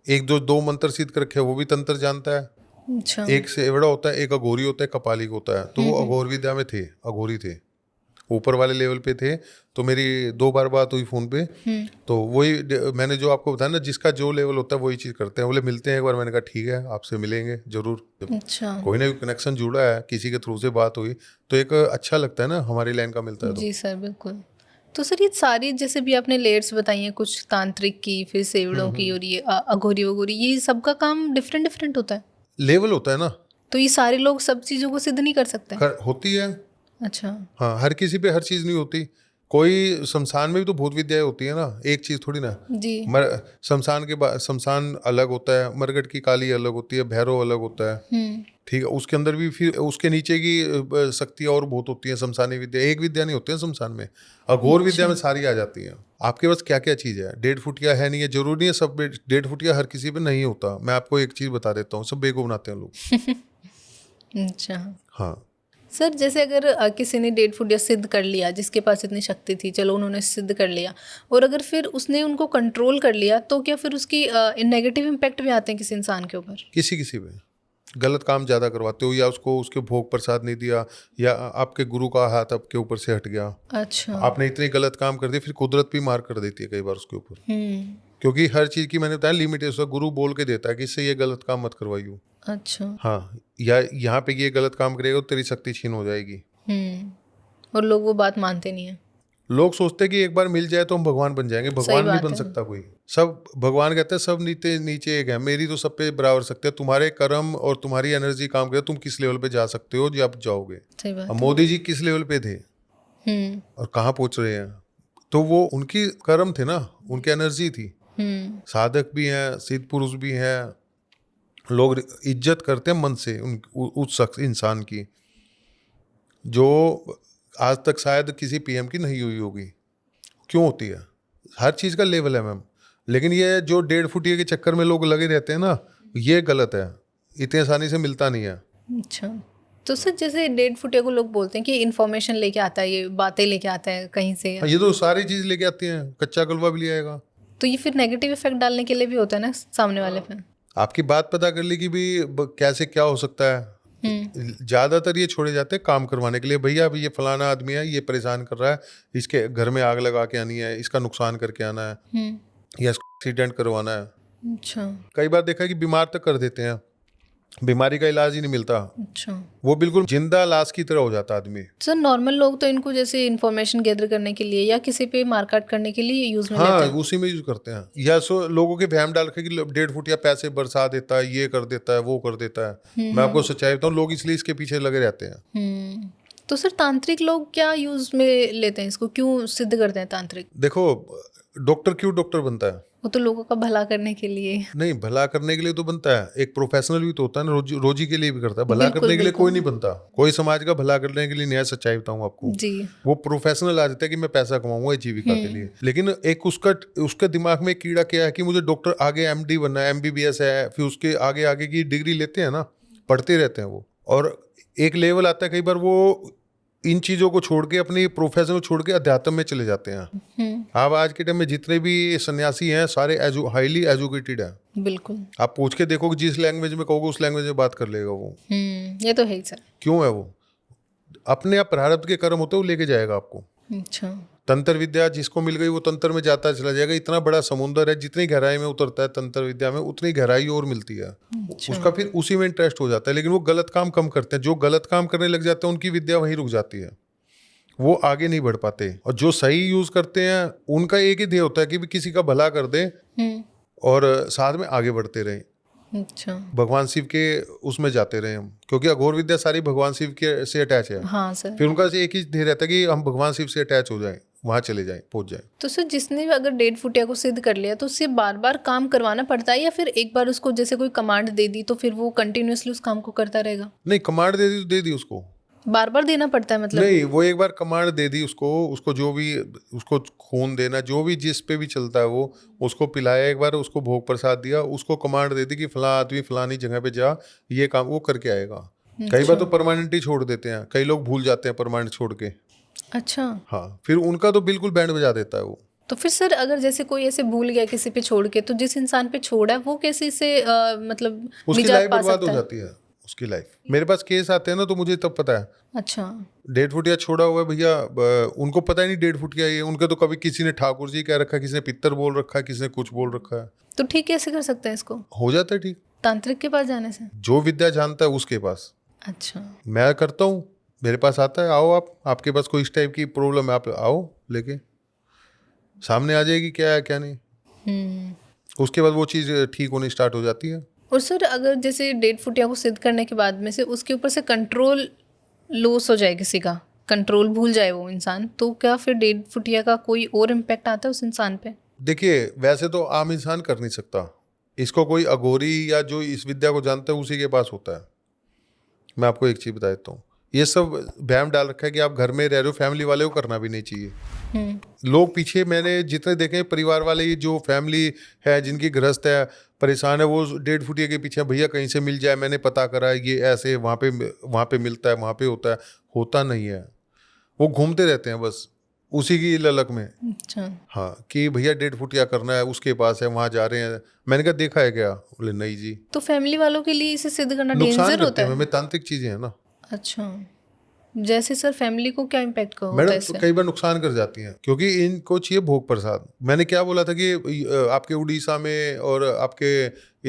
एक जो 2 मंत्र सिद्ध कर रखे है वो भी तंत्र जानता है। अच्छा एक सेवड़ा होता है, एक अघोरी होता है, कपालिक होता है। तो वो अघोर विद्या में थे, अघोरी थे, ऊपर वाले लेवल पे थे। तो मेरी 2 बार बात हुई फ़ोन पे। तो वही मैंने जो आपको बताया ना, जिसका जो लेवल होता है वही चीज़ करते हैं। बोले मिलते हैं एक बार। मैंने कहा ठीक है, आपसे मिलेंगे ज़रूर। अच्छा। कोई ना कोई कनेक्शन जुड़ा है, किसी के थ्रू से बात हुई तो एक अच्छा लगता है ना, हमारी लाइन का मिलता है तो। जी सर बिल्कुल। तो सर ये सारी जैसे भी आपने लेयर्स बताई हैं, कुछ तांत्रिक की, फिर सेवड़ों की, और ये अघोरी वगोरी, ये सबका काम डिफरेंट डिफरेंट होता है? लेवल होता है ना। तो ये सारे लोग सब चीज़ों को सिद्ध नहीं कर सकते? होती है। अच्छा। हाँ, हर किसी पे हर चीज़ नहीं होती। कोई शमशान में भी तो भूत विद्याएं होती है ना, एक चीज़ थोड़ी ना। जी। शमशान के बाद शमशान अलग होता है, मरगट की काली अलग होती है, भैरव अलग होता है। ठीक है, उसके अंदर भी फिर उसके नीचे की शक्तियाँ और बहुत होती हैं। शमशानी विद्या एक विद्या नहीं होती है शमशान में। अघोर विद्या में सारी आ जाती हैं। आपके पास क्या क्या चीज़ है? 1.5 फुटिया है नहीं है, जरूरी नहीं है सब 1.5 फुटिया हर किसी पे नहीं होता। मैं आपको एक चीज़ बता देता हूँ, सब बेको बनाते हैं लोग। अच्छा हाँ, सर, जैसे अगर किसी ने 1.5 फुटिया सिद्ध कर लिया, जिसके पास इतनी शक्ति थी, चलो उन्होंने सिद्ध कर लिया, और अगर फिर उसने उनको कंट्रोल कर लिया, तो क्या फिर उसकी नेगेटिव इम्पैक्ट भी आते हैं किसी इंसान के ऊपर? किसी किसी पे गलत काम ज़्यादा करवाते हो, या उसको उसके भोग प्रसाद नहीं दिया, या आपके गुरु का हाथ आपके ऊपर से हट गया, अच्छा। आपने इतने गलत काम कर दिए, फिर कुदरत भी मार कर देती है कई बार उसके ऊपर। क्योंकि हर चीज़ की मैंने बताया लिमिटेशन, गुरु बोल के देता है कि इससे ये गलत काम मत करवाइयो। अच्छा। हाँ, या यहाँ पे ये गलत काम करेगा तो तेरी शक्ति छीन हो जाएगी। और लोग वो बात मानते नहीं है। लोग सोचते हैं कि एक बार मिल जाए तो हम भगवान बन जाएंगे। भगवान नहीं बन सकता कोई। सब भगवान कहते हैं सब नीचे नीचे एक है, मेरी तो सब पे बराबर सकते हैं। तुम्हारे कर्म और तुम्हारी एनर्जी काम करे, तुम किस लेवल पे जा सकते हो, या आप जाओगे। सही बात। अब मोदी जी किस लेवल पे थे और कहाँ पहुंच रहे हैं? तो वो उनकी कर्म थे ना, उनकी एनर्जी थी। साधक भी हैं, सिद्ध पुरुष भी हैं, लोग इज्जत करते हैं मन से उस शख्स इंसान की, जो आज तक शायद किसी पीएम की नहीं हुई होगी। क्यों होती है? हर चीज़ का लेवल है मैम, लेकिन ये जो 1.5 फुटिया के चक्कर में लोग लगे रहते हैं ना, ये गलत है, इतनी आसानी से मिलता नहीं है। अच्छा, तो सर जैसे 1.5 फुटिया को लोग बोलते हैं कि इन्फॉर्मेशन लेके आता है, ये बातें लेके आता है कहीं से, ये तो सारी चीज़ लेके आती हैं, कच्चा कलवा भी ले आएगा। तो ये फिर नेगेटिव इफेक्ट डालने के लिए भी होता है ना सामने वाले पे। आपकी बात पता कर ली कि भी कैसे क्या हो सकता है। ज्यादातर ये छोड़े जाते हैं काम करवाने के लिए, भैया अभी ये फलाना आदमी है, ये परेशान कर रहा है, इसके घर में आग लगा के आनी है, इसका नुकसान करके आना है, या एक्सीडेंट करवाना है। अच्छा कई बार देखा है कि बीमार तक कर देते हैं, बीमारी का इलाज ही नहीं मिलता। अच्छा, वो बिल्कुल जिंदा लाश की तरह हो जाता आदमी। सर नॉर्मल लोग तो इनको जैसे इन्फॉर्मेशन गैदर करने के लिए या किसी पे मारकाट करने के लिए यूज में लेते हाँ, हैं। उसी में यूज करते हैं, या लोगों के वहम डाल के कि 1.5 फुटिया पैसे बरसा देता है, ये कर देता है, वो कर देता है। मैं आपको सच्चाई बताऊं, लोग इसलिए इसके पीछे लगे रहते हैं। तो सर तांत्रिक लोग क्या यूज में लेते हैं इसको, क्यों सिद्ध करते हैं तांत्रिक? देखो, डॉक्टर क्यों डॉक्टर बनता है? वो तो लोगों का भला करने के लिए। नहीं, भला करने के लिए तो बनता है, एक प्रोफेशनल भी तो होता है ना, रोजी के लिए भी करता है। भला करने के लिए कोई नहीं बनता, कोई समाज का भला करने के लिए नहीं है, सच्चाई बताऊं आपको जी। वो प्रोफेशनल आ जाता है कि मैं पैसा कमाऊंगा जीविका के लिए। लेकिन एक उसका दिमाग में कीड़ा क्या है कि मुझे डॉक्टर आगे एमडी बनना है, एमबीबीएस है, फिर उसके आगे आगे की डिग्री लेते हैं ना, पढ़ते रहते हैं वो, और एक लेवल आता है कई बार वो इन चीज़ों को छोड़ के, अपनी प्रोफेशन को छोड़ के अध्यात्म में चले जाते हैं। आप आज के टाइम में जितने भी सन्यासी हैं सारे हाईली एजुकेटेड हैं। बिल्कुल, आप पूछ के देखो कि जिस लैंग्वेज में कहोगे उस लैंग्वेज में बात कर लेगा वो। ये तो है ही सर। क्यों है वो? अपने आप प्रारब्ध के कर्म होते वो लेके जाएगा आपको। अच्छा, तंत्र विद्या जिसको मिल गई वो तंत्र में जाता चला जाएगा। इतना बड़ा समुंदर है, जितनी गहराई में उतरता है तंत्र विद्या में, उतनी गहराई और मिलती है। उसका फिर उसी में इंटरेस्ट हो जाता है। लेकिन वो गलत काम कम करते हैं, जो गलत काम करने लग जाते हैं उनकी विद्या वहीं रुक जाती है, वो आगे नहीं बढ़ पाते। और जो सही यूज करते हैं उनका एक ही ध्येय होता है कि भी किसी का भला कर दे और साथ में आगे बढ़ते रहें। अच्छा, भगवान शिव के उसमें जाते रहे हम, क्योंकि अघोर विद्या सारी भगवान शिव के से अटैच है। हाँ सर। फिर उनका एक ही ध्येय रहता है कि हम भगवान शिव से अटैच हो जाएं, वहां चले जाएं, पहुंच जाएं। तो सर जिसने भी अगर 1.5 फुटिया को सिद्ध कर लिया तो उससे बार बार काम करवाना पड़ता है, या फिर एक बार उसको जैसे कोई कमांड दे दी तो फिर वो कंटिन्यूअसली उस काम को करता रहेगा? नहीं, कमांड दे दी तो दे दी उसको, बार बार देना पड़ता है मतलब? नहीं, वो एक बार कमांड दे दी उसको जो भी उसको खून देना, जो भी जिस पे भी चलता है वो उसको पिलाया, एक बार उसको भोग प्रसाद दिया, उसको कमांड दे दी कि फला आदमी फलानी जगह पे जा, ये काम वो करके आएगा। कई बार तो परमानेंट ही छोड़ देते हैं, कई लोग भूल जाते हैं परमानेंट छोड़ के। अच्छा, हाँ, फिर उनका तो बिल्कुल बैंड बजा देता है वो। तो फिर सर अगर जैसे कोई ऐसे भूल गया किसी पे छोड़ के, तो जिस इंसान पे छोड़ा है वो कैसे इससे मतलब उसकी निजात लाइफ पा बर्बाद हो सकता है? जाती है, उसकी लाइफ। मेरे पास केस आते हैं ना तो मुझे तब पता है। अच्छा, 1.5 फुटिया छोड़ा हुआ है भैया, उनको पता ही नहीं 1.5 फुटिया ये, उनके तो कभी किसी ने ठाकुर जी कह रखा है, किसी ने पित्तर बोल रखा है, किसी ने कुछ बोल रखा है। तो ठीक कैसे कर सकते हैं इसको? हो जाता है ठीक, तांत्रिक के पास जाने से? जो विद्या जानता है उसके पास। अच्छा, मैं करता हूँ, मेरे पास आता है, आओ आपके पास कोई इस टाइप की प्रॉब्लम है, आप आओ लेके, सामने आ जाएगी क्या है क्या नहीं। उसके बाद वो चीज़ ठीक होनी स्टार्ट हो जाती है। और सर अगर जैसे 1.5 फुटिया को सिद्ध करने के बाद में से उसके ऊपर से कंट्रोल लॉस हो जाए, किसी का कंट्रोल भूल जाए वो इंसान, तो क्या फिर 1.5 फुटिया का कोई और इम्पैक्ट आता है उस इंसान पे? देखिए, वैसे तो आम इंसान कर नहीं सकता इसको, कोई अघोरी या जो इस विद्या को जानता है उसी के पास होता है। मैं आपको एक चीज़ बता देता हूँ, ये सब वहम डाल रखा है कि आप घर में रह रहे हो, फैमिली वाले को करना भी नहीं चाहिए। लोग पीछे मैंने जितने देखे परिवार वाले, ये जो फैमिली है जिनकी गृहस्थ है परेशान है, वो 1.5 फुटिया के पीछे, भैया कहीं से मिल जाए, मैंने पता करा है, ये ऐसे वहाँ पे मिलता है, वहाँ पे होता नहीं है। वो घूमते रहते हैं बस उसी की ललक में। अच्छा, हाँ, कि भैया 1.5 फुटिया करना है, उसके पास है, वहाँ जा रहे हैं। मैंने कहा देखा है क्या? बोले नहीं जी। तो फैमिली वालों के लिए इसे सिद्ध करना नुकसान डेंजर होता करते हैं है? हमें, तांत्रिक चीजें हैं ना। अच्छा, जैसे सर फैमिली को क्या इम्पैक्ट होता है मैडम, इससे? कई बार नुकसान कर जाती हैं, क्योंकि इनको चाहिए भोग प्रसाद। मैंने क्या बोला था कि आपके उड़ीसा में और आपके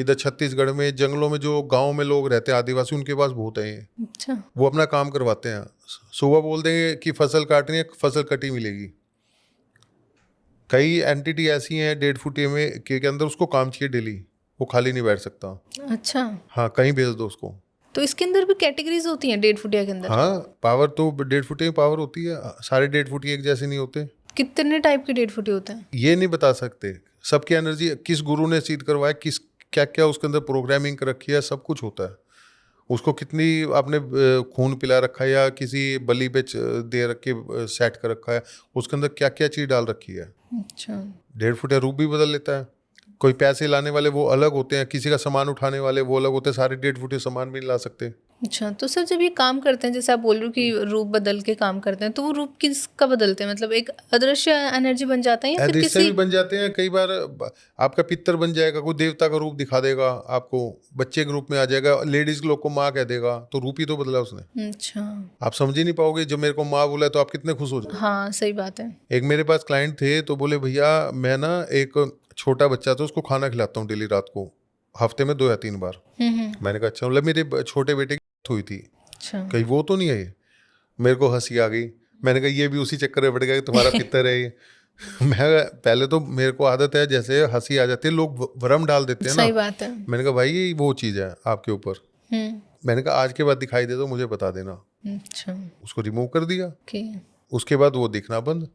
इधर छत्तीसगढ़ में जंगलों में जो गांव में लोग रहते हैं आदिवासी, उनके पास भूत है ये। अच्छा, वो अपना काम करवाते हैं, सुबह बोल देंगे कि फसल काटनी है, फसल कटी मिलेगी। कई एंटिटी ऐसी हैं 1.5 फुटिया में के अंदर, उसको काम चाहिए डेली, वो खाली नहीं बैठ सकता। अच्छा, हाँ, कहीं भेज दो उसको। तो इसके अंदर भी कैटेगरीज होती हैं 1.5 फुटिया के अंदर? हाँ, पावर तो 1.5 फुटिया में पावर होती है, सारे 1.5 फुटिया एक जैसे नहीं होते। कितने टाइप के 1.5 फुटिया होते हैं? ये नहीं बता सकते, सबकी एनर्जी किस गुरु ने सीध करवाया, किस क्या क्या उसके अंदर प्रोग्रामिंग कर रखी है, सब कुछ होता है। उसको कितनी आपने खून पिला रखा है या किसी बलि पे दे रख के सेट कर रखा है, उसके अंदर क्या क्या चीज़ डाल रखी है। अच्छा। 1.5 फुट या रूप भी बदल लेता है। कोई पैसे लाने वाले वो अलग होते हैं, किसी का सामान उठाने वाले वो अलग होते हैं, सारे 1.5 फुट के सामान भी नहीं ला सकते। अच्छा, तो सर जब ये काम करते हैं, जैसे आप बोल रहे हो कि रूप बदल के काम करते हैं, तो वो रूप किसका बदलते हैं? मतलब एक अदृश्य एनर्जी बन जाता है या फिर अदृश्य किसी? भी बन जाते हैं कई बार। आपका पितर बन जाएगा, कोई देवता का रूप दिखा देगा आपको, बच्चे के रूप में आ जाएगा, लेडीज लोग को माँ कह देगा, तो रूप ही तो बदला उसने। अच्छा। आप समझ ही नहीं पाओगे। जब मेरे को माँ बोला है, तो आप कितने खुश हो जाओगे। हाँ, सही बात है। एक मेरे पास क्लाइंट थे, तो बोले भैया मैं ना एक छोटा बच्चा था, उसको खाना खिलाता हूँ डेली रात को, हफ्ते में 2 या 3 बार। मैंने कहा अच्छा। मतलब मेरे छोटे बेटे की death हुई थी, अच्छा। कहीं वो तो नहीं है ये। मेरे को हंसी आ गई। मैंने कहा ये भी उसी चक्कर में पड़ गया कि तुम्हारा पितर है ये। मैं पहले तो मेरे को आदत है, जैसे हंसी आ जाती है लोग भरम डाल देते हैं ना। सही बात है। मैंने कहा भाई ये वो चीज़ है आपके ऊपर। मैंने कहा आज के बाद दिखाई दे तो मुझे बता देना। अच्छा। उसको रिमूव कर दिया। ओके। उसके बाद वो दिखना बंद।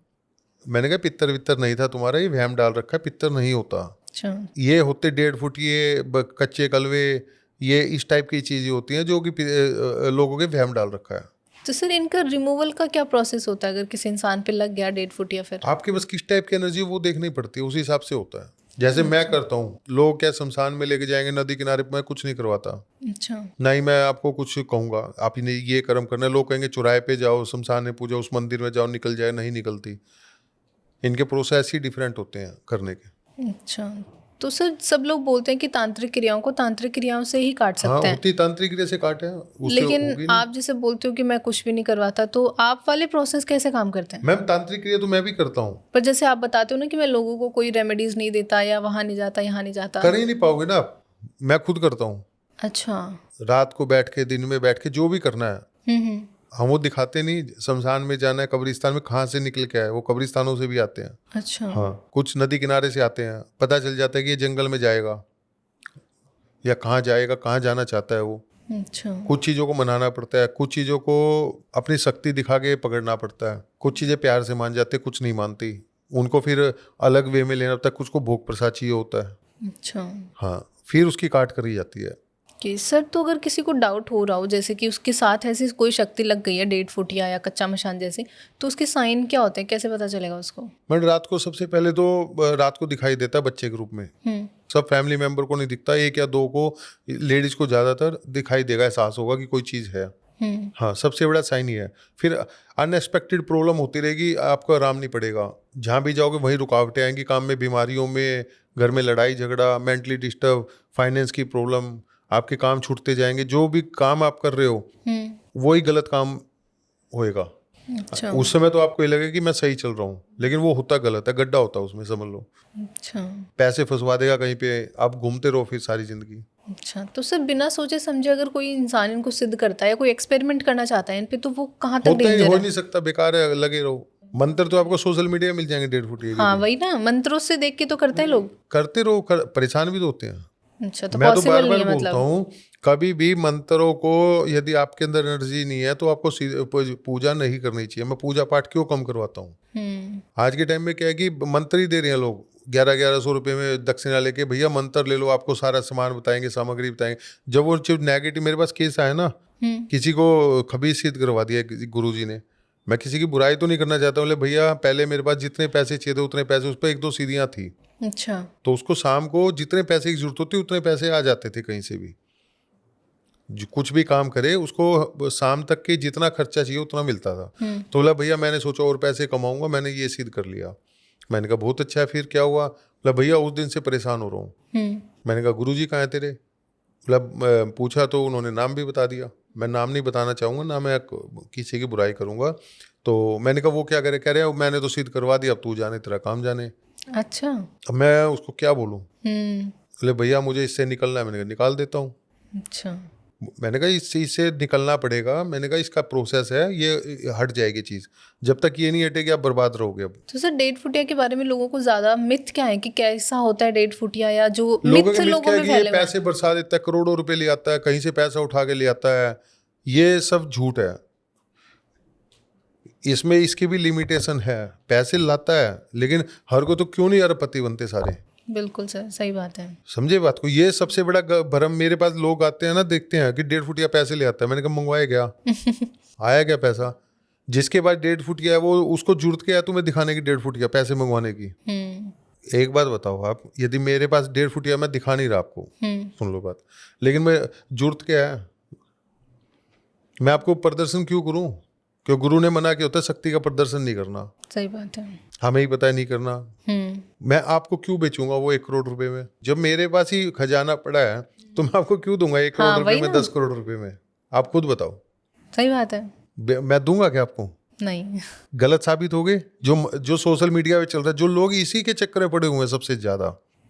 मैंने कहा पित्तर वित्तर नहीं था तुम्हारा, ये वहम डाल रखा है, पित्तर नहीं होता। अच्छा। ये होते 1.5 फुट, ये कच्चे कलवे, ये इस टाइप की चीज़ें होती हैं जो कि लोगों के वहम डाल रखा है। तो सर इनका रिमूवल का क्या प्रोसेस होता है अगर किसी इंसान पे लग गया 1.5 फुट या फिर? आपके बस किस टाइप की एनर्जी वो देखनी पड़ती है, उसी हिसाब से होता है। जैसे मैं करता हूँ, लोग क्या शमशान में लेके जाएंगे नदी किनारे, मैं कुछ नहीं करवाता। अच्छा। ना ही मैं आपको कुछ कहूँगा आप इन्हें ये कर्म करना है। लोग कहेंगे चौराहे पे जाओ, शमशान में पूजा, उस मंदिर में जाओ, निकल जाए, नहीं निकलती। इनके प्रोसेस ही डिफरेंट होते हैं करने के। अच्छा, तो सर सब लोग बोलते हैं कि तांत्रिक क्रियाओं को तांत्रिक क्रियाओं से ही काट हाँ, सकते हैं, होती तांत्रिक क्रिया से काटे हैं, उससे लेकिन होगी नहीं। आप जैसे बोलते हो कि मैं कुछ भी नहीं करवाता, तो आप वाले प्रोसेस कैसे काम करते हैं? मैम तांत्रिक क्रिया तो मैं भी करता हूँ। पर जैसे आप बताते हो ना कि मैं लोगों को कोई रेमेडीज नहीं देता या वहाँ नहीं जाता, यहाँ नहीं जाता। कर ही नहीं पाओगे ना आप। मैं खुद करता हूँ, अच्छा। रात को बैठ के, दिन में बैठ के, जो भी करना है। हम्म। हम वो दिखाते नहीं, शमशान में जाना है, कब्रिस्तान में कहाँ से निकल के आए, वो कब्रिस्तानों से भी आते हैं। अच्छा। हाँ, कुछ नदी किनारे से आते हैं, पता चल जाता है कि ये जंगल में जाएगा या कहाँ जाएगा, कहाँ जाना चाहता है वो। अच्छा। कुछ चीज़ों को मनाना पड़ता है, कुछ चीज़ों को अपनी शक्ति दिखा के पकड़ना पड़ता है। कुछ चीज़ें प्यार से मान जाते, कुछ नहीं मानती, उनको फिर अलग वे में लेना पड़ता है। कुछ को भोग प्रसाद चाहिए होता है। अच्छा। हाँ, फिर उसकी काट करी जाती है। कि सर तो अगर किसी को डाउट हो रहा हो जैसे कि उसके साथ ऐसी कोई शक्ति लग गई है 1.5 फुट या कच्चा मशान जैसे, तो उसके साइन क्या होते हैं, कैसे पता चलेगा उसको? बट रात को सबसे पहले तो रात को दिखाई देता है बच्चे के रूप में। सब फैमिली मेंबर को नहीं दिखता, 1 या 2 को, लेडीज को ज़्यादातर दिखाई देगा, एहसास होगा कि कोई चीज़ है। हाँ, सबसे बड़ा साइन ही है। फिर अनएक्सपेक्टेड प्रॉब्लम होती रहेगी, आपको आराम नहीं पड़ेगा। जहाँ भी जाओगे वहीं रुकावटें आएंगी, काम में, बीमारियों में, घर में लड़ाई झगड़ा, मेंटली डिस्टर्ब, फाइनेंस की प्रॉब्लम, आपके काम छूटते जाएंगे। जो भी काम आप कर रहे हो वही गलत काम होएगा। अच्छा। उस समय तो आपको ये लगेगा कि मैं सही चल रहा हूँ, लेकिन वो होता गलत है, गड्ढा होता है उसमें, समझ लो। अच्छा। पैसे फंसवा देगा कहीं पे, आप घूमते रहो फिर सारी जिंदगी। अच्छा, तो सर बिना सोचे समझे अगर कोई इंसान इनको सिद्ध करता है या कोई एक्सपेरिमेंट करना चाहता है इन पे, तो वो कहाँ तक होता ही डेंजर हो ही है? नहीं सकता, बेकार है, लगे रहो। मंत्र तो आपको सोशल मीडिया में मिल जाएंगे 1.5 फुट के हाँ भी। वही ना, मंत्रों से देख के तो करते हैं लोग। करते रहो, परेशान भी तो होते हैं। अच्छा, तो मैं तो बार पॉसिबल बार नहीं है बोलता मतलब? हूँ, कभी भी मंत्रों को, यदि आपके अंदर एनर्जी नहीं है तो आपको पूजा नहीं करनी चाहिए। मैं पूजा पाठ क्यों कम करवाता हूँ। आज के टाइम में क्या है कि मंत्र ही दे रहे हैं लोग, 1100 रुपये में दक्षिणा लेके, भैया मंत्र ले लो, आपको सारा सामान बताएंगे, सामग्री बताएंगे। जब वो जो नेगेटिव, मेरे पास केस आया ना, किसी को खबीज सिद्ध करवा दिया गुरु जी ने। मैं किसी की बुराई तो नहीं करना चाहता हूँ, भैया पहले मेरे पास जितने पैसे चाहिए थे उतने पैसे, उस पर 1-2 सीढ़ियाँ थी। अच्छा। तो उसको शाम को जितने पैसे की जरूरत होती उतने पैसे आ जाते थे कहीं से भी। कुछ भी काम करे उसको शाम तक के जितना खर्चा चाहिए उतना मिलता था। तो बोला भैया मैंने सोचा और पैसे कमाऊंगा, मैंने ये सिद्ध कर लिया। मैंने कहा बहुत अच्छा है, फिर क्या हुआ? बोला भैया उस दिन से परेशान हो रहा हूँ। मैंने कहा गुरुजी कहाँ है तेरे? बोला पूछा तो उन्होंने नाम भी बता दिया। मैं नाम नहीं बताना चाहूँगा, ना मैं किसी की बुराई करूँगा। तो मैंने कहा वो क्या करे? कह रहे मैंने तो सिद्ध करवा दिया, अब तू जाने, तेरा काम जाने। अच्छा। अब मैं उसको क्या बोलूँ? बोले भैया मुझे इससे निकलना है। मैंने कहा निकाल देता हूँ। अच्छा। मैंने कहा इस चीज़ से निकलना पड़ेगा। मैंने कहा इसका प्रोसेस है, ये हट जाएगी चीज़, जब तक ये नहीं हटेगी आप बर्बाद रहोगे। अब तो सर 1.5 फुटिया के बारे में लोगों को ज्यादा मिथ क्या है कि कैसा होता है 1.5 फुटिया, या जो लोगों मिथ के मिथ लोगों क्या है में कि ये फैले हुए हैं? पैसे बरसा देता है, करोड़ों रुपए ले आता है, कहीं से पैसा उठा के ले आता है, ये सब झूठ है। इसमें इसकी भी लिमिटेशन है। पैसे लाता है, लेकिन हर को तो क्यों नहीं अरबपति बनते सारे? बिल्कुल सर, सही बात है। समझे बात को। ये सबसे बड़ा भरम। मेरे पास लोग आते हैं ना, देखते हैं कि 1.5 फुटिया पैसे ले आता है। मैंने कहा मंगवाया क्या आया क्या पैसा? जिसके पास 1.5 फुटिया है वो उसको जरूरत क्या है तुम्हें दिखाने की 1.5 फुटिया पैसे मंगवाने की? एक बात बताओ आप, यदि मेरे पास 1.5 फुटिया मैं दिखा नहीं रहा आपको, सुन लो बात, लेकिन मैं जरूरत क्या है? मैं आपको प्रदर्शन क्यों करूं? क्यों गुरु ने मना किया होता है शक्ति का प्रदर्शन नहीं करना। सही बात है। हमें ही पता है नहीं करना। मैं आपको क्यों बेचूंगा वो 1 करोड़ रुपए में? जब मेरे पास ही खजाना पड़ा है तो मैं आपको क्यों दूंगा 1 करोड़ रुपए में, 10 करोड़ रुपए में? आप खुद बताओ। सही बात है। मैं दूंगा क्या आपको? नहीं। गलत साबित हो गए। जो सोशल मीडिया पे चल रहा है, जो लोग इसी के चक्कर में पड़े हुए हैं सबसे ज्यादा।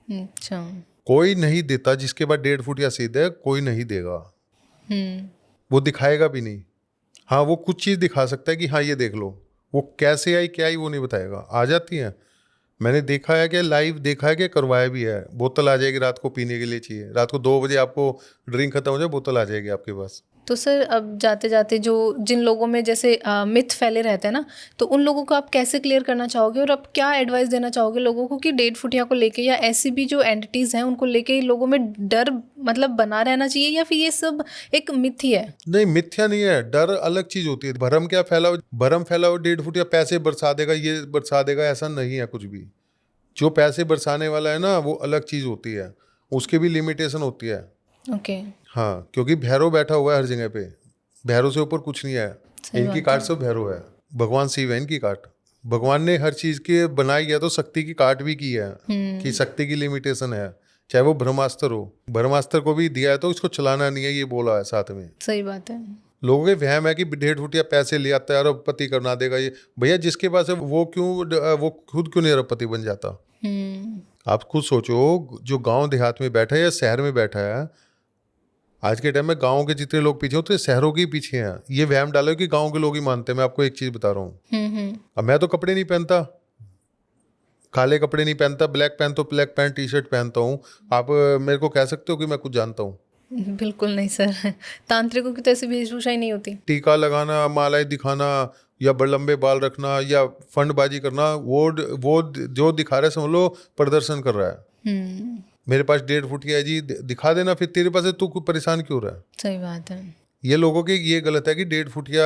अच्छा। कोई नहीं देता जिसके बाद 1.5 फुट या सीधे, कोई नहीं देगा। वो दिखाएगा भी नहीं। हाँ, वो कुछ चीज दिखा सकता है कि हाँ ये देख लो। वो कैसे आई क्या आई वो नहीं बताएगा। आ जाती है, मैंने देखा है कि लाइव देखा है कि करवाया भी है। बोतल आ जाएगी रात को पीने के लिए, चाहिए रात को 2 बजे आपको ड्रिंक खत्म हो जाए, बोतल आ जाएगी आपके पास। तो सर अब जाते जाते जिन लोगों में जैसे मिथ फैले रहते हैं ना, तो उन लोगों को आप कैसे क्लियर करना चाहोगे और आप क्या एडवाइस देना चाहोगे लोगों को कि 1.5 फुटिया को लेके या ऐसी भी जो एंटिटीज़ हैं उनको लेके लोगों में डर मतलब बना रहना चाहिए, या फिर ये सब एक मिथ ही है? नहीं, मिथ्या नहीं है। डर अलग चीज होती है। भरम क्या फैलाओ? भरम फैलाओ 1.5 फुटिया पैसे बरसा देगा, ये बरसा देगा, ऐसा नहीं है कुछ भी। जो पैसे बरसाने वाला है ना वो अलग चीज होती है, उसकी भी लिमिटेशन होती है। ओके। हाँ, क्योंकि भैरव बैठा हुआ है हर जगह पे। भैरव से ऊपर कुछ नहीं है। इनकी काट से भैरव है, भगवान शिव है इनकी काट। भगवान ने हर चीज की बनाई है तो शक्ति की काट भी की है कि शक्ति की लिमिटेशन है। चाहे वो ब्रह्मास्त्र हो, ब्रह्मास्त्र को भी दिया है तो इसको चलाना नहीं है, ये बोला है साथ में। सही बात है। लोगों के वहम है कि 1.5 फुटिया पैसे ले आता है और अरबपति करना देगा। ये भैया जिसके पास है वो खुद क्यों नहीं अरबपति बन जाता? आप खुद सोचो, जो गांव देहात में बैठा है या शहर में बैठा है, आज के टाइम में गांव के जितने लोग पीछे होते हैं शहरों के पीछे हैं। ये वहम डालो कि गांव के लोग ही मानते हैं। मैं आपको एक चीज बता रहा हूँ, अब मैं तो कपड़े नहीं पहनता, काले कपड़े नहीं पहनता, ब्लैक पहनता हूँ, ब्लैक पैंट टी शर्ट पहनता हूँ। आप मेरे को कह सकते हो कि मैं कुछ जानता हूँ? बिल्कुल नहीं सर। तांत्रिकों की तो ऐसी वेशभूषा ही नहीं होती। टीका लगाना, मालाएं दिखाना, या बड़े लंबे बाल रखना, या फंडबाजी करना, वो जो दिखा रहा है समझ लो प्रदर्शन कर रहा है। मेरे पास 1.5 फुटिया है जी, दिखा देना। फिर तेरे पास है, तू परेशान क्यों रहा है? सही बात है। ये लोगों के ये गलत है कि 1.5 फुटिया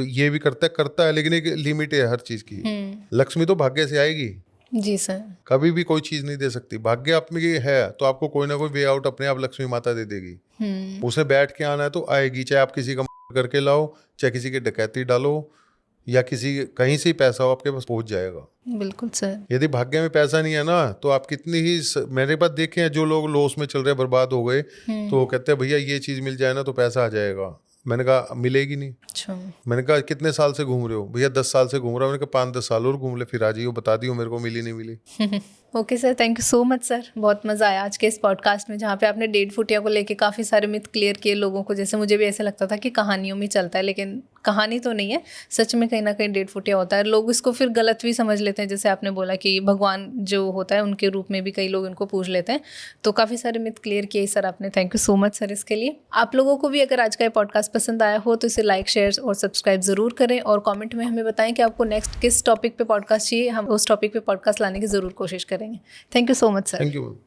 ये भी करता है, लेकिन एक लिमिट है हर चीज की। लक्ष्मी तो भाग्य से आएगी जी सर। कभी भी कोई चीज नहीं दे सकती। भाग्य आप में है तो आपको कोई ना कोई वे आउट अपने आप लक्ष्मी माता दे देगी। उसे बैठ के आना है तो आएगी, चाहे आप किसी का करके लाओ, चाहे किसी की डकैती डालो, या किसी कहीं से ही पैसा हो आपके पास पहुंच जाएगा। बिल्कुल सर। यदि भाग्य में पैसा नहीं है ना तो आप कितनी ही मेरे पास देखे हैं जो लोग लॉस में चल रहे हैं, बर्बाद हो गए, तो वो कहते हैं भैया ये चीज मिल जाए ना तो पैसा आ जाएगा। मैंने कहा मिलेगी नहीं। अच्छा। मैंने कहा कितने साल से घूम रहे हो? भैया 10 साल से घूम रहा हूँ। मैंने कहा 5-10 साल और घूम ले, फिर आ जाइए, बता दियो मेरे को मिली नहीं मिली। Okay sir, thank you so much sir. बहुत मज़ा आया आज के इस पॉडकास्ट में, जहाँ पे आपने 1.5 फुटिया को लेके काफ़ी सारे मिथ क्लियर किए लोगों को। जैसे मुझे भी ऐसा लगता था कि कहानियों में चलता है, लेकिन कहानी तो नहीं है, सच में कहीं ना कहीं 1.5 फुटिया होता है। लोग इसको फिर गलत भी समझ लेते हैं, जैसे आपने बोला कि भगवान जो होता है उनके रूप में भी कई लोग इनको पूज लेते हैं। तो काफ़ी सारे मिथ क्लियर किए सर आपने, thank you so much sir इसके लिए। आप लोगों को भी अगर आज का ये पॉडकास्ट पसंद आया हो तो इसे लाइक, शेयर और सब्सक्राइब ज़रूर करें, और कॉमेंट में हमें बताएं कि आपको नेक्स्ट किस टॉपिक पे पॉडकास्ट चाहिए। हम उस टॉपिक पे पॉडकास्ट लाने की ज़रूर कोशिश करेंगे। Thank you so much sir. Thank you.